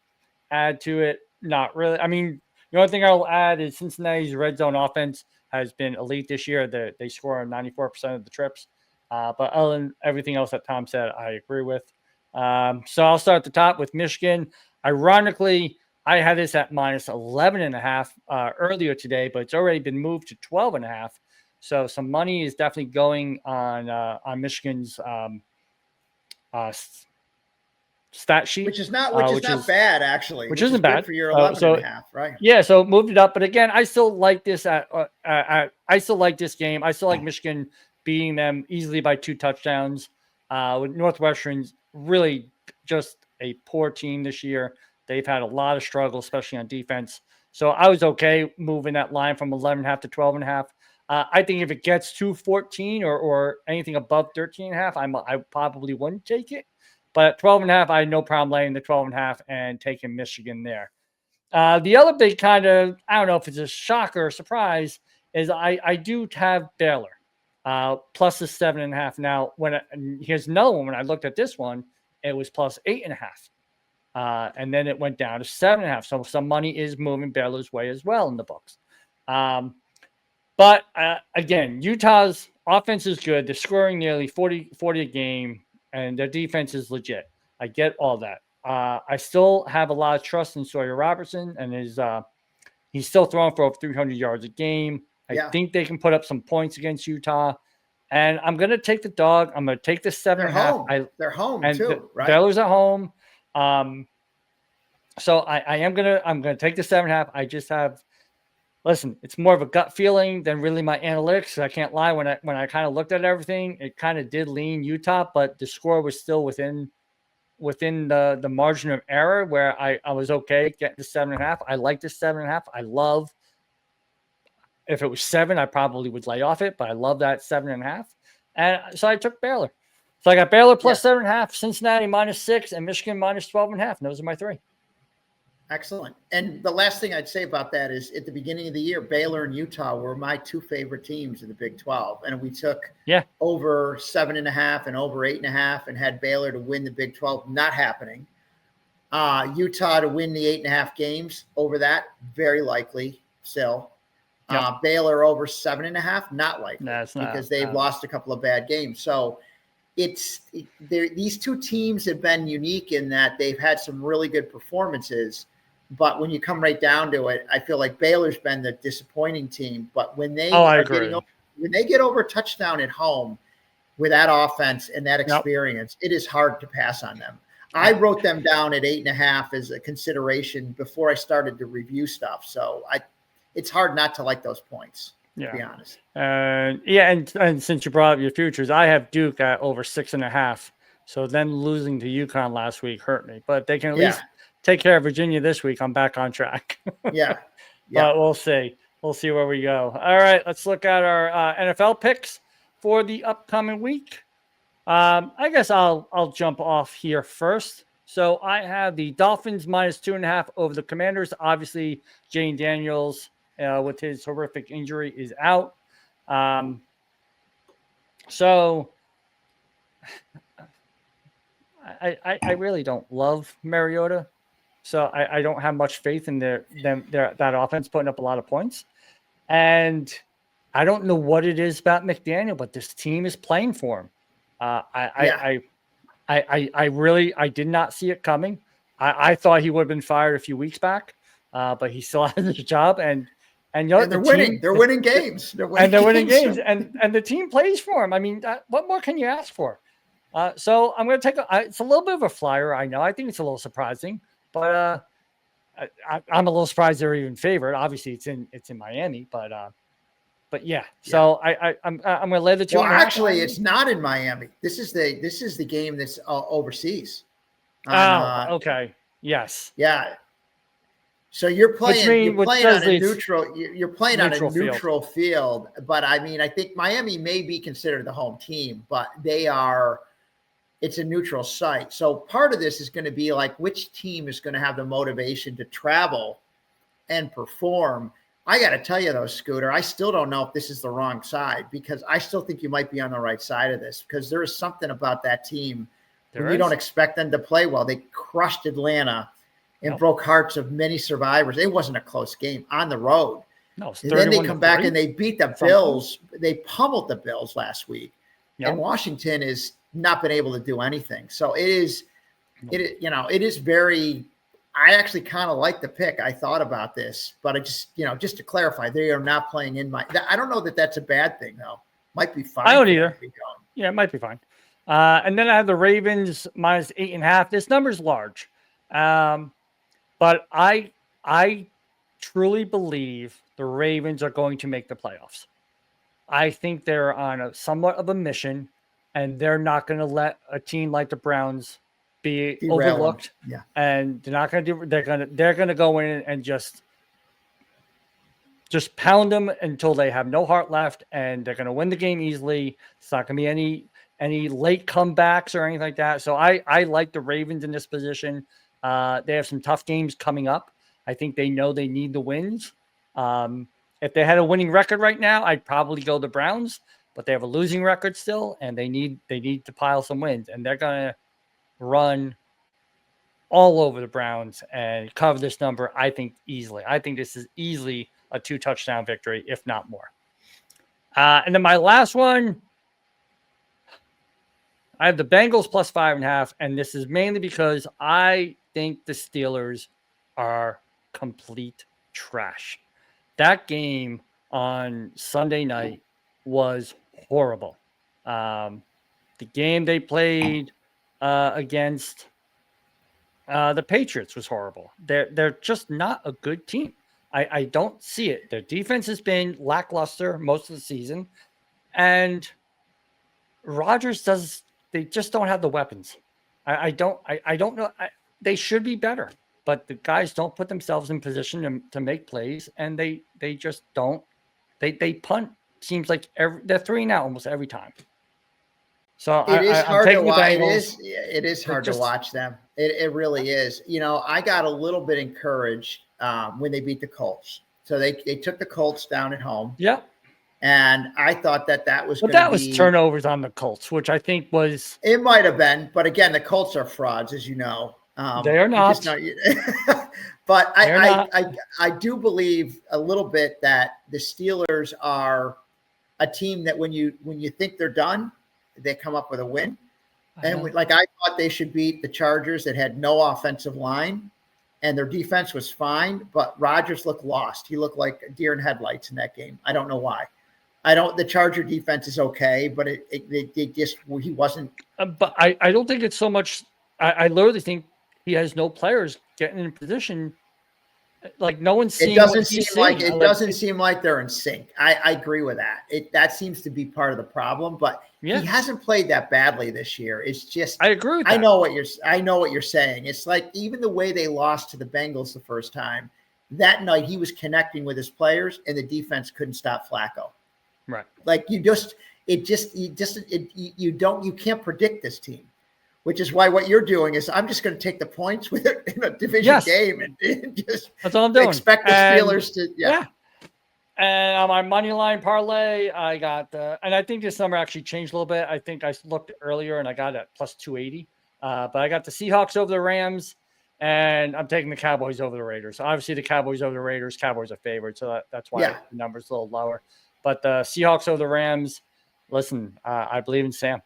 add to it. Not really. I mean, the only thing I'll add is Cincinnati's red zone offense has been elite this year. They score on 94% of the trips. But other than everything else that Tom said, I agree with. So I'll start at the top with Michigan. Ironically, I had this at minus 11.5 earlier today, but it's already been moved to 12.5. So some money is definitely going on Michigan's stat sheet, which is not bad actually, which isn't bad for your 11.5, right? Yeah, so moved it up, but again, I still like this I still like this game. I still like Michigan beating them easily by 2 touchdowns. With Northwestern's really just a poor team this year. They've had a lot of struggles, especially on defense. So I was okay moving that line from 11.5 to 12.5. I think if it gets to 14 or anything above 13.5, I probably wouldn't take it. But at 12.5, I had no problem laying the 12.5 and taking Michigan there. The other big kind of, I don't know if it's a shock or a surprise, is I do have Baylor plus the 7.5. Now, here's another one. When I looked at this one, it was plus 8.5. And then it went down to 7.5. So some money is moving Baylor's way as well in the books. But again, Utah's offense is good. They're scoring nearly 40 a game, and their defense is legit. I get all that. I still have a lot of trust in Sawyer Robertson, and he's still throwing for over 300 yards a game. I think they can put up some points against Utah. And I'm going to take the dog. I'm going to take the 7.5. They're home too, right? Baylor's at home. So I'm going to take the 7.5. I just have, listen, it's more of a gut feeling than really my analytics. I can't lie. When I kind of looked at everything, it kind of did lean Utah, but the score was still within the margin of error where I was okay getting the 7.5. I like the 7.5. I love, if it was 7, I probably would lay off it, but I love that 7.5. And so I took Baylor. So I got Baylor plus 7.5, Cincinnati minus 6, and Michigan minus 12.5. And those are my 3. Excellent. And the last thing I'd say about that is at the beginning of the year, Baylor and Utah were my two favorite teams in the Big 12. And we took over 7.5 and over 8.5 and had Baylor to win the Big 12. Not happening. Utah to win the 8.5 games over that, very likely still. Baylor over 7.5, not likely because they've lost a couple of bad games. So these two teams have been unique in that they've had some really good performances. But when you come right down to it, I feel like Baylor's been the disappointing team. But when they when they get over a touchdown at home with that offense and that experience, it is hard to pass on them. I wrote them down at 8.5 as a consideration before I started to review stuff. So it's hard not to like those points, to be honest. And since you brought up your futures, I have Duke at over 6.5. So them losing to UConn last week hurt me. But they can at least take care of Virginia this week. I'm back on track. But we'll see. We'll see where we go. All right, let's look at our NFL picks for the upcoming week. I guess I'll jump off here first. So I have the Dolphins -2.5 over the Commanders. Obviously, Jane Daniels with his horrific injury is out. So I really don't love Mariota. So I don't have much faith in that offense putting up a lot of points. And I don't know what it is about McDaniel, but this team is playing for him. I did not see it coming. I thought he would have been fired a few weeks back, but he still has his job. And they're winning. They're winning games. They're winning games. And the team plays for him. I mean, what more can you ask for? So I'm going to take it's a little bit of a flyer. I know. I think it's a little surprising, but I'm a little surprised they're even favored. Obviously, it's in Miami, but yeah. So I'm going to lay the 2.5. Well, actually, it's not in Miami. This is the game that's overseas. Okay. Yes. Yeah. So you're playing on a neutral. You're playing on a neutral field. But I mean, I think Miami may be considered the home team, but it's a neutral site. So part of this is going to be like which team is going to have the motivation to travel and perform. I got to tell you though, Scooter, I still don't know if this is the wrong side because I still think you might be on the right side of this because there is something about that team. You don't expect them to play well. They crushed Atlanta and broke hearts of many survivors. It wasn't a close game on the road. No, and then they come back and they beat the Bills. They pummeled the Bills last week. And Washington has not been able to do anything. So it is very, I actually kind of like the pick. I thought about this, but I just to clarify, they are not playing in I don't know that that's a bad thing though. Might be fine. I don't either. Yeah, it might be fine. And then I have the Ravens -8.5. This number's large. But I truly believe the Ravens are going to make the playoffs. I think they're on somewhat of a mission, and they're not going to let a team like the Browns be overlooked. Yeah. And they're not going to do. They're going to go in and just pound them until they have no heart left, and they're going to win the game easily. It's not going to be any late comebacks or anything like that. So I like the Ravens in this position. They have some tough games coming up. I think they know they need the wins. If they had a winning record right now, I'd probably go the Browns, but they have a losing record still, and they need to pile some wins, and they're gonna run all over the Browns and cover this number. I think easily. I think this is easily a 2-touchdown victory, if not more. And then my last one, I have the Bengals +5.5, and this is mainly because I think the Steelers are complete trash. That game on Sunday night was horrible. The game they played against the Patriots was horrible. They're just not a good team. I don't see it. Their defense has been lackluster most of the season, and Rodgers they just don't have the weapons. I don't know. They should be better, but the guys don't put themselves in position to make plays, and they just don't. They punt. Seems like they're 3 and out almost every time. So it is hard to watch. It is hard to watch them. It really is. I got a little bit encouraged when they beat the Colts. So they took the Colts down at home. Yeah. And I thought that was going to be. That was turnovers on the Colts, which I think was. It might have been. But again, the Colts are frauds, as you know. They are not. But I do believe a little bit that the Steelers are a team that when you think they're done, they come up with a win. And I thought they should beat the Chargers that had no offensive line, and their defense was fine. But Rodgers looked lost. He looked like a deer in headlights in that game. I don't know why. The Charger defense is okay, but he wasn't. But I don't think it's so much. I literally think he has no players getting in position. Like no one's seeing. It doesn't seem like they're in sync. I agree with that. That seems to be part of the problem, but he hasn't played that badly this year. It's just I agree with that. I know what you're saying. It's like even the way they lost to the Bengals the first time, that night he was connecting with his players and the defense couldn't stop Flacco. Right. Like you can't predict this team. Which is why what you're doing is I'm just going to take the points with it in a division game and just that's all I'm doing. Expect the Steelers to And on my money line parlay, I got and I think this number actually changed a little bit. I think I looked earlier and I got it at plus 280. But I got the Seahawks over the Rams, and I'm taking the Cowboys over the Raiders. So obviously the Cowboys over the Raiders. Cowboys are favored, so that's why the number's a little lower. But the Seahawks over the Rams. Listen, I believe in Sam.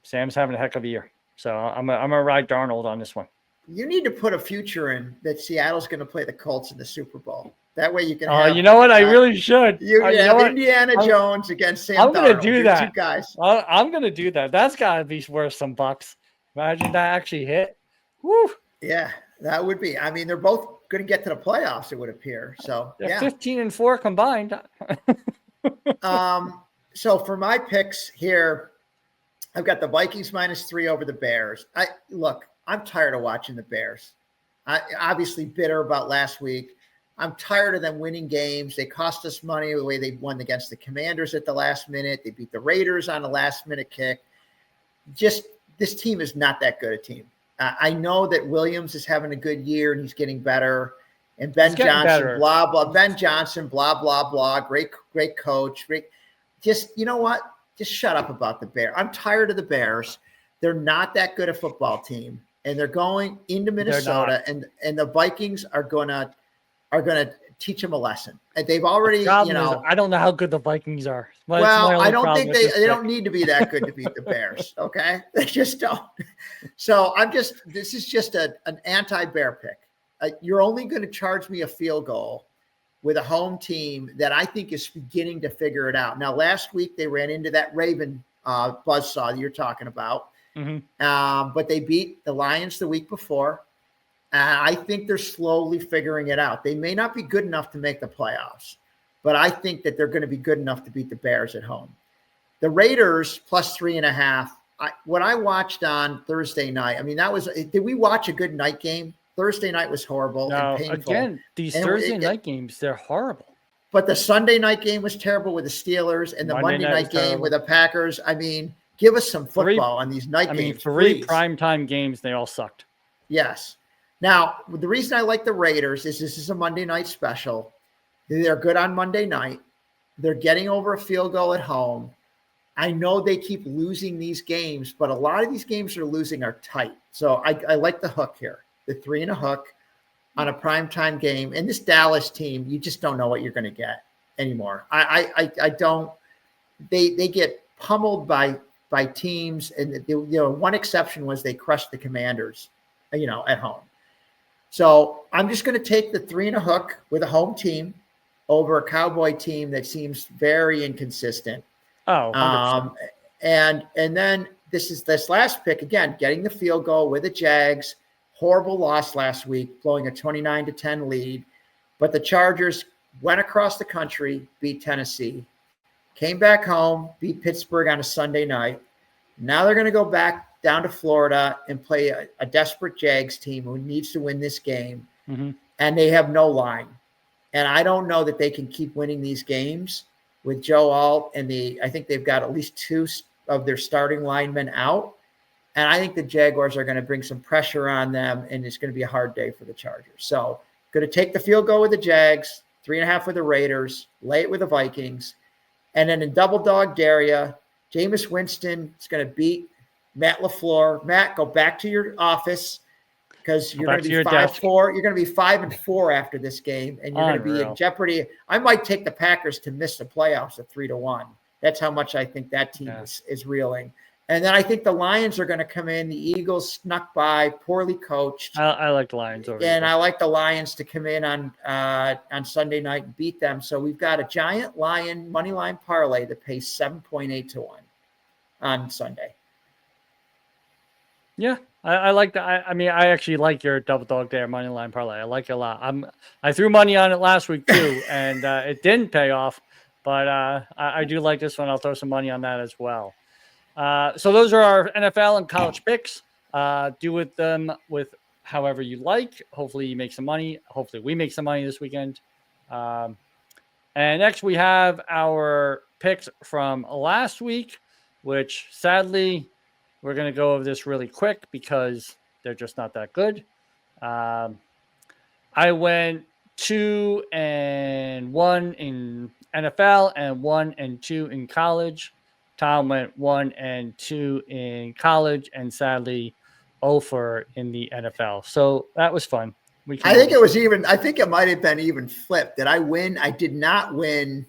Sam's having a heck of a year. So I'm gonna ride Darnold on this one. You need to put a future in that Seattle's going to play the Colts in the Super Bowl. That way you can have, you know what? I really should. You have Indiana Jones against Sam I'm going to Darnold. do that. Two guys. I'm going to do that. That's got to be worth some bucks. Imagine that actually hit. Woo. Yeah, that would be. I mean, they're both going to get to the playoffs, it would appear. So, they're 15-4 combined. So for my picks here, I've got the Vikings -3 over the Bears. I'm tired of watching the Bears. I obviously bitter about last week. I'm tired of them winning games. They cost us money the way they won against the Commanders at the last minute. They beat the Raiders on a last-minute kick. Just this team is not that good a team. I know that Williams is having a good year and he's getting better. And Ben Johnson, blah, blah. Ben Johnson, blah, blah, blah. Great coach. Just, you know what? Just shut up about the Bears. I'm tired of the Bears. They're not that good a football team. And they're going into Minnesota, and the Vikings are gonna teach them a lesson. And they've already, I don't know how good the Vikings are. I don't think they don't need to be that good to beat the Bears. Okay, they just don't. So this is just an anti-Bear pick. You're only going to charge me a field goal with a home team that I think is beginning to figure it out. Now, last week they ran into that Raven buzzsaw that you're talking about. Mm-hmm. But they beat the Lions the week before. I think they're slowly figuring it out. They may not be good enough to make the playoffs, but I think that they're going to be good enough to beat the Bears at home. The Raiders +3.5. What I watched on Thursday night, I mean, did we watch a good night game? Thursday night was horrible and painful. Again, these Thursday night games, they're horrible. But the Sunday night game was terrible with the Steelers, and the Monday night game with the Packers. I mean, give us some football on these night games. Three primetime games, they all sucked. Yes. Now, the reason I like the Raiders is this is a Monday night special. They're good on Monday night. They're getting over a field goal at home. I know they keep losing these games, but a lot of these games they're losing are tight. So I like the hook here, the 3 and a hook on a primetime game. And this Dallas team, you just don't know what you're going to get anymore. I don't. They get pummeled by teams, and one exception was they crushed the Commanders, at home. So I'm just going to take the 3 and a hook with a home team over a Cowboy team that seems very inconsistent. Oh, 100%. And then this last pick again, getting the field goal with the Jags. Horrible loss last week, blowing a 29-10 lead. But the Chargers went across the country, beat Tennessee, came back home, beat Pittsburgh on a Sunday night. Now they're going to go back down to Florida and play a desperate Jags team who needs to win this game. Mm-hmm. And they have no line. And I don't know that they can keep winning these games with Joe Alt, and I think they've got at least 2 of their starting linemen out. And I think the Jaguars are going to bring some pressure on them, and it's going to be a hard day for the Chargers. So going to take the field goal with the Jags, 3.5 with the Raiders, lay it with the Vikings. And then in double dog area, Jameis Winston is going to beat Matt LaFleur. Matt, go back to your office because you're going to be 5-4. You're going to be 5-4 after this game, and you're going to be in jeopardy. I might take the Packers to miss the playoffs at 3-1. That's how much I think that team is reeling. And then I think the Lions are going to come in. The Eagles snuck by, poorly coached. I like the Lions over. And I like the Lions to come in on Sunday night and beat them. So we've got a giant Lion money line parlay that pays 7.8 to 1 on Sunday. Yeah, I like that. I mean, I actually like your double dog there money line parlay. I like it a lot. I threw money on it last week too, and it didn't pay off. But I do like this one. I'll throw some money on that as well. So those are our NFL and college picks. Do with them with however you like. Hopefully you make some money. Hopefully we make some money this weekend. And next we have our picks from last week, which sadly we're going to go over this really quick because they're just not that good. I went 2-1 in NFL and 1-2 in college. Tom went 1-2 in college and sadly 0 in the NFL. So that was fun. I think it was even. I think it might have been even flipped. Did I win? I did not win.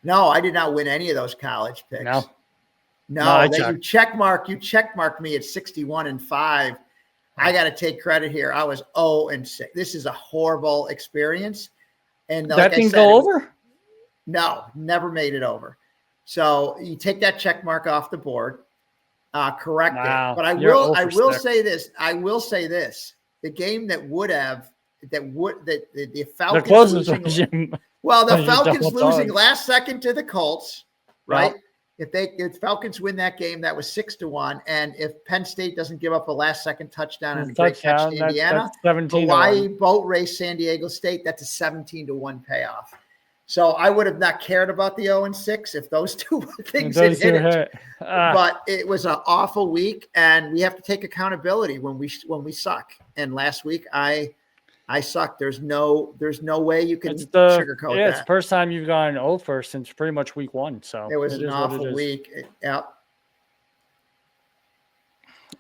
No, I did not win any of those college picks. No, you checkmarked me at 61-5. I got to take credit here. I was 0-6. This is a horrible experience. And that didn't go over? No, never made it over. So you take that check mark off the board, correct it. But I will say this. The game that the Falcons losing. Well, the Falcons losing last second to the Colts, right? Yep. If Falcons win that game, that was 6-1. And if Penn State doesn't give up a last second touchdown and a great catch to Indiana, Hawaii boat race San Diego State, that's a 17-1 payoff. So I would have not cared about the 0-6 if those two things had hit it. But it was an awful week, and we have to take accountability when we suck. And last week I sucked. There's no way you can sugarcoat that. It's the first time you've gone 0 since pretty much week 1. So it was an awful week.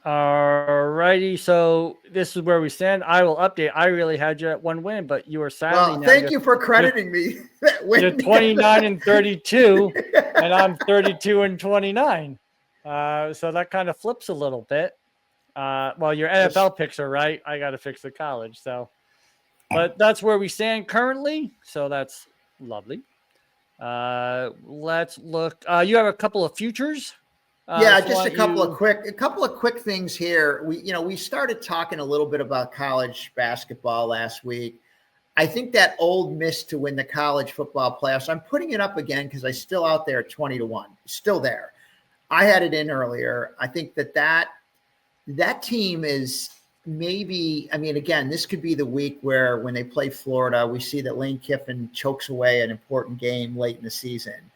All righty, so this is where we stand. I will update. I really had you at 1 win, but you are sadly. Well, thank you for crediting me. You're 29-32, and I'm 32-29. So that kind of flips a little bit. Well, your NFL picks are right. I got to fix the college. So, but that's where we stand currently. So that's lovely. Let's look. You have a couple of futures. Just a couple of quick things here. We started talking a little bit about college basketball last week. I think that Ole Miss to win the college football playoffs, I'm putting it up again because I'm still out there at 20-1, still there. I had it in earlier. I think that team is maybe, again, this could be the week where when they play Florida, we see that Lane Kiffin chokes away an important game late in the season.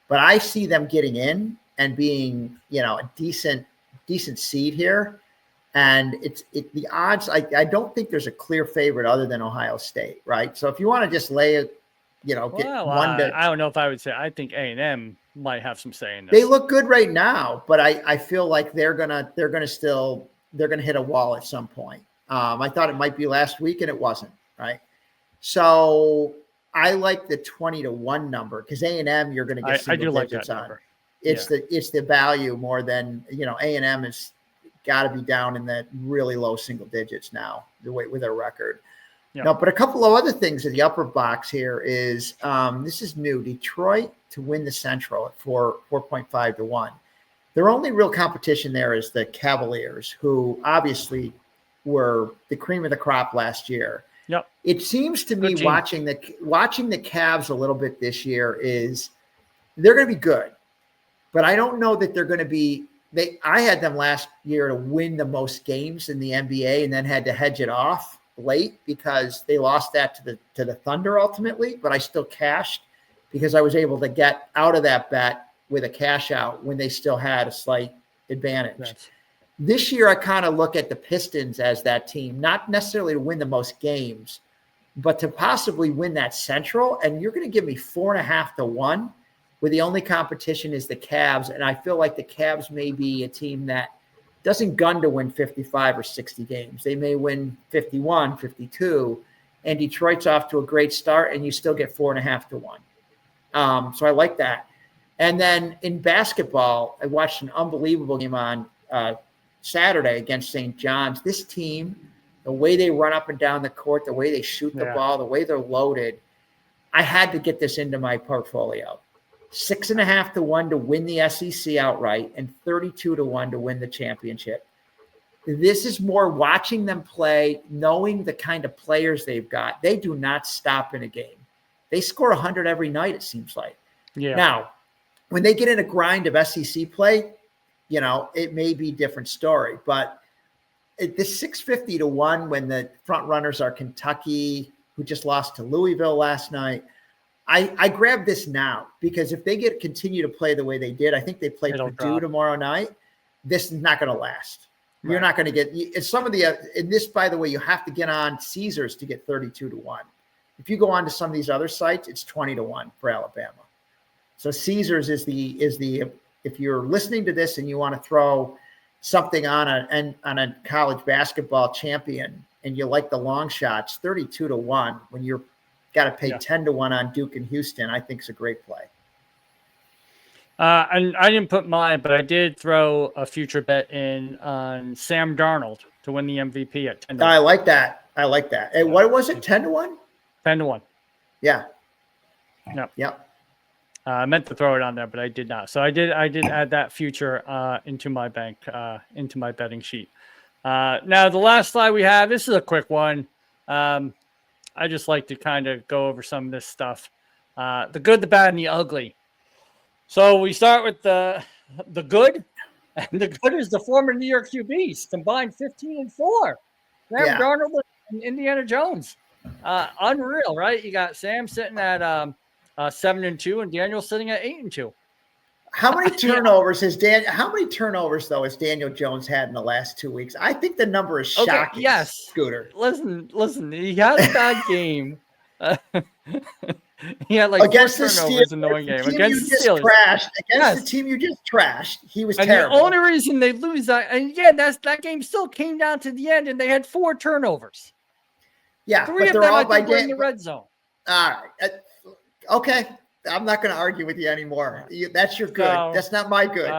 But I see them getting in and being, a decent seed here. And the odds, I don't think there's a clear favorite other than Ohio State, right? So if you want to just lay it, I don't know if I would say, I think A&M might have some say in this. They look good right now, but I feel like they're gonna hit a wall at some point. I thought it might be last week and it wasn't, right? So I like the 20-1 number because A&M you're gonna get single digits on. Number. It's the value more than A&M has got to be down in the really low single digits now with their record. Yep. Now, but a couple of other things in the upper box here is this is new. Detroit to win the Central at 4.5 to 1. Their only real competition there is the Cavaliers, who obviously were the cream of the crop last year. Yep. It seems to me watching the Cavs a little bit this year is they're going to be good. But I don't know that they're going to be I had them last year to win the most games in the NBA and then had to hedge it off late because they lost that to the Thunder ultimately, but I still cashed because I was able to get out of that bet with a cash out when they still had a slight advantage. This year, I kind of look at the Pistons as that team, not necessarily to win the most games, but to possibly win that Central. And you're going to give me 4.5 to 1, where the only competition is the Cavs. And I feel like the Cavs may be a team that doesn't gun to win 55 or 60 games. They may win 51, 52, and Detroit's off to a great start, and you still get 4.5 to 1. So I like that. And then in basketball, I watched an unbelievable game on Saturday against St. John's. This team, the way they run up and down the court, the way they shoot the ball, the way they're loaded, I had to get this into my portfolio. 6.5 to 1 to win the SEC outright and 32 to 1 to win the championship. This is more watching them play, knowing the kind of players they've got. They do not stop in a game. They score 100 every night, it seems like. Yeah. Now, when they get in a grind of SEC play, it may be a different story. But this 650 to 1 when the front runners are Kentucky, who just lost to Louisville last night, I grabbed this now because if they continue to play the way they did, I think they play Purdue tomorrow night. This is not going to last. Right. You're not going to get some of the in this. By the way, you have to get on Caesars to get 32 to 1. If you go on to some of these other sites, it's 20 to 1 for Alabama. So Caesars is the if you're listening to this and you want to throw something on a college basketball champion and you like the long shots, 32 to 1 when you're got to pay 10 to 1 on Duke and Houston, I think is a great play. And I didn't put mine, but I did throw a future bet in on Sam Darnold to win the MVP at 10 to 1. I like that. And what was it? 10 to 1? 10 to 1. Yeah. No. Yep. I meant to throw it on there, but I did not. So I did add that future into my bank, into my betting sheet. Now the last slide we have, this is a quick one. I just like to kind of go over some of this stuff. The good, the bad, and the ugly. So we start with the good. And the good is the former New York QBs, combined 15-4. Sam Darnold and Indiana Jones. Unreal, right? You got Sam sitting at 7-2 and Daniel sitting at 8-2. How many turnovers has Daniel Jones had in the last 2 weeks? I think the number is shocking. Okay, yes. Scooter. Listen. He had a bad game. He had like against 4 turnovers in the one game. Against the Steelers. The team you just trashed. He was terrible. The only reason they lose that game still came down to the end and they had 4 turnovers. Yeah. 3 of them I think were in the red zone. All right. Okay. I'm not going to argue with you anymore. That's your good. That's not my good.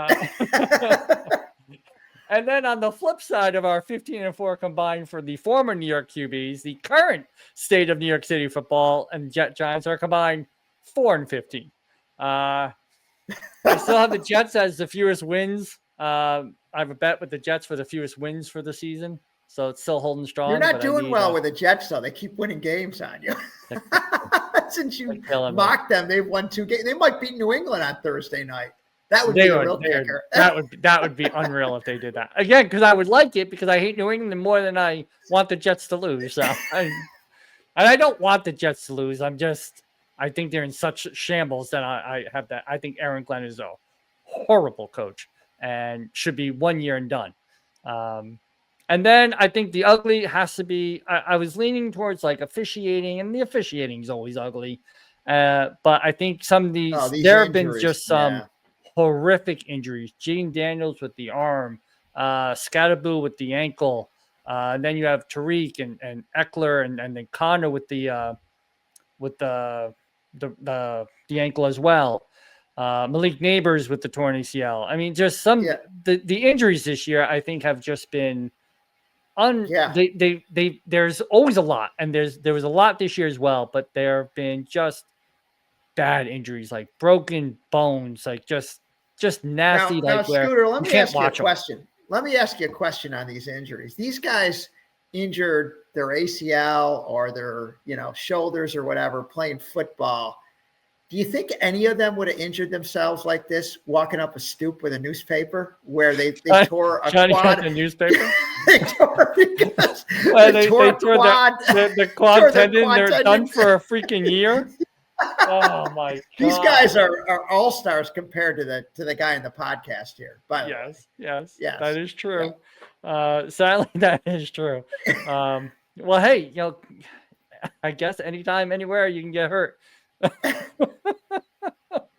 And then on the flip side of our 15-4 combined for the former New York QBs, the current state of New York City football and Jet Giants are combined 4-15. I still have the Jets as the fewest wins. I have a bet with the Jets for the fewest wins for the season. So it's still holding strong. You're not doing well with the Jets, though. They keep winning games on you. Since you mocked them, they've won 2 games. They might beat New England on Thursday night. That would be a real kicker. That would be unreal if they did that. Again, because I would like it because I hate New England more than I want the Jets to lose. So I don't want the Jets to lose. I think they're in such shambles that I have that. I think Aaron Glenn is a horrible coach and should be 1 year and done. And then I think the ugly has to be, I was leaning towards like officiating, and the officiating is always ugly. But I think some of these there have been just some horrific injuries. Jaden Daniels with the arm, Scatterboo with the ankle. And then you have Tariq and Eckler and then Connor with the ankle as well. Malik Neighbors with the torn ACL. I mean, just the injuries this year, I think, have just been there's always a lot, and there was a lot this year as well, but there have been just bad injuries, like broken bones, like just nasty. Now, Scooter, let me ask you a question. Let me ask you a question on these injuries. These guys injured their ACL or their shoulders or whatever playing football. Do you think any of them would have injured themselves like this, walking up a stoop with a newspaper where they tore a quad? The newspaper? They tore the quad tendon. They're done for a freaking year. Oh my God. These guys are all-stars compared to the guy in the podcast here. By the way. Yes, Yes. that is true. Yeah. Sadly, that is true. Well, hey, I guess anytime, anywhere you can get hurt.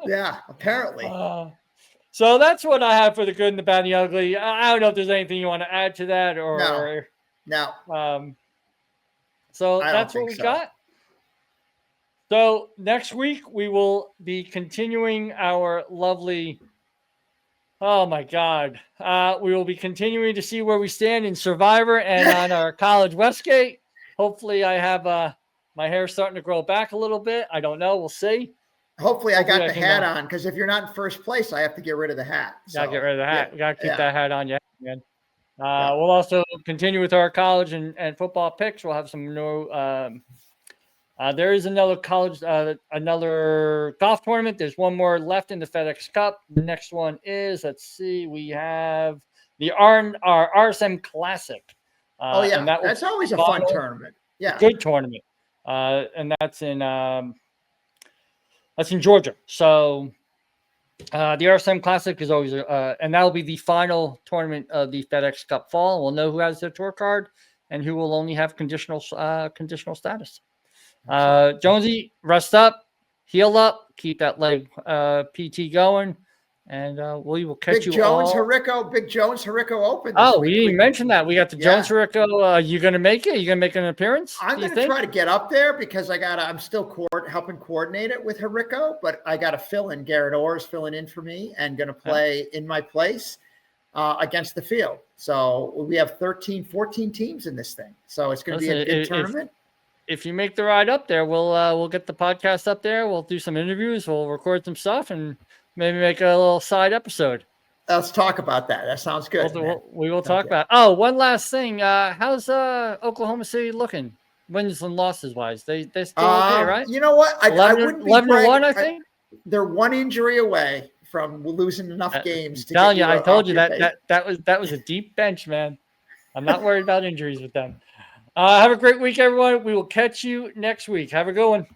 Yeah, apparently. So that's what I have for the good and the bad and the ugly. I don't know if there's anything you want to add to that or no. So that's what we got. So next week we will be continuing our lovely. Oh my God. We will be continuing to see where we stand in Survivor and on our college Westgate. Hopefully I have my hair starting to grow back a little bit. I don't know. We'll see. Hopefully I got the hat on, because if you're not in first place, I have to get rid of the hat. Gotta get rid of the hat. We gotta keep that hat on you, man. We'll also continue with our college and football picks. We'll have some new there is another college, another golf tournament. There's one more left in the FedEx Cup. The next one is, let's see, we have our RSM Classic. And that's always a fun tournament. Yeah, good tournament. And that's in Georgia. So the RSM Classic is always, and that'll be the final tournament of the FedEx Cup Fall. We'll know who has their tour card and who will only have conditional status. Jonesy, rest up, heal up, keep that leg PT going, and we will catch Big you all. Big Jones Herico Open. We didn't mention that. We got the Jones Herico. You gonna make it? You gonna make an appearance? I'm gonna try to get up there, because I'm still helping coordinate it with Herico, but I got to fill in. Garrett Orr's filling in for me and gonna play in my place against the field. So we have 14 teams in this thing. So it's gonna be a good tournament. If you make the ride up there, we'll get the podcast up there. We'll do some interviews. We'll record some stuff and maybe make a little side episode. Let's talk about that. That sounds good. We will talk about. Oh, one last thing. How's Oklahoma City looking, wins and losses wise? They still okay, right? You know what? 11-1, I think. They're one injury away from losing enough games. I told you that was a deep bench, man. I'm not worried about injuries with them. Have a great week, everyone. We will catch you next week. Have a good one.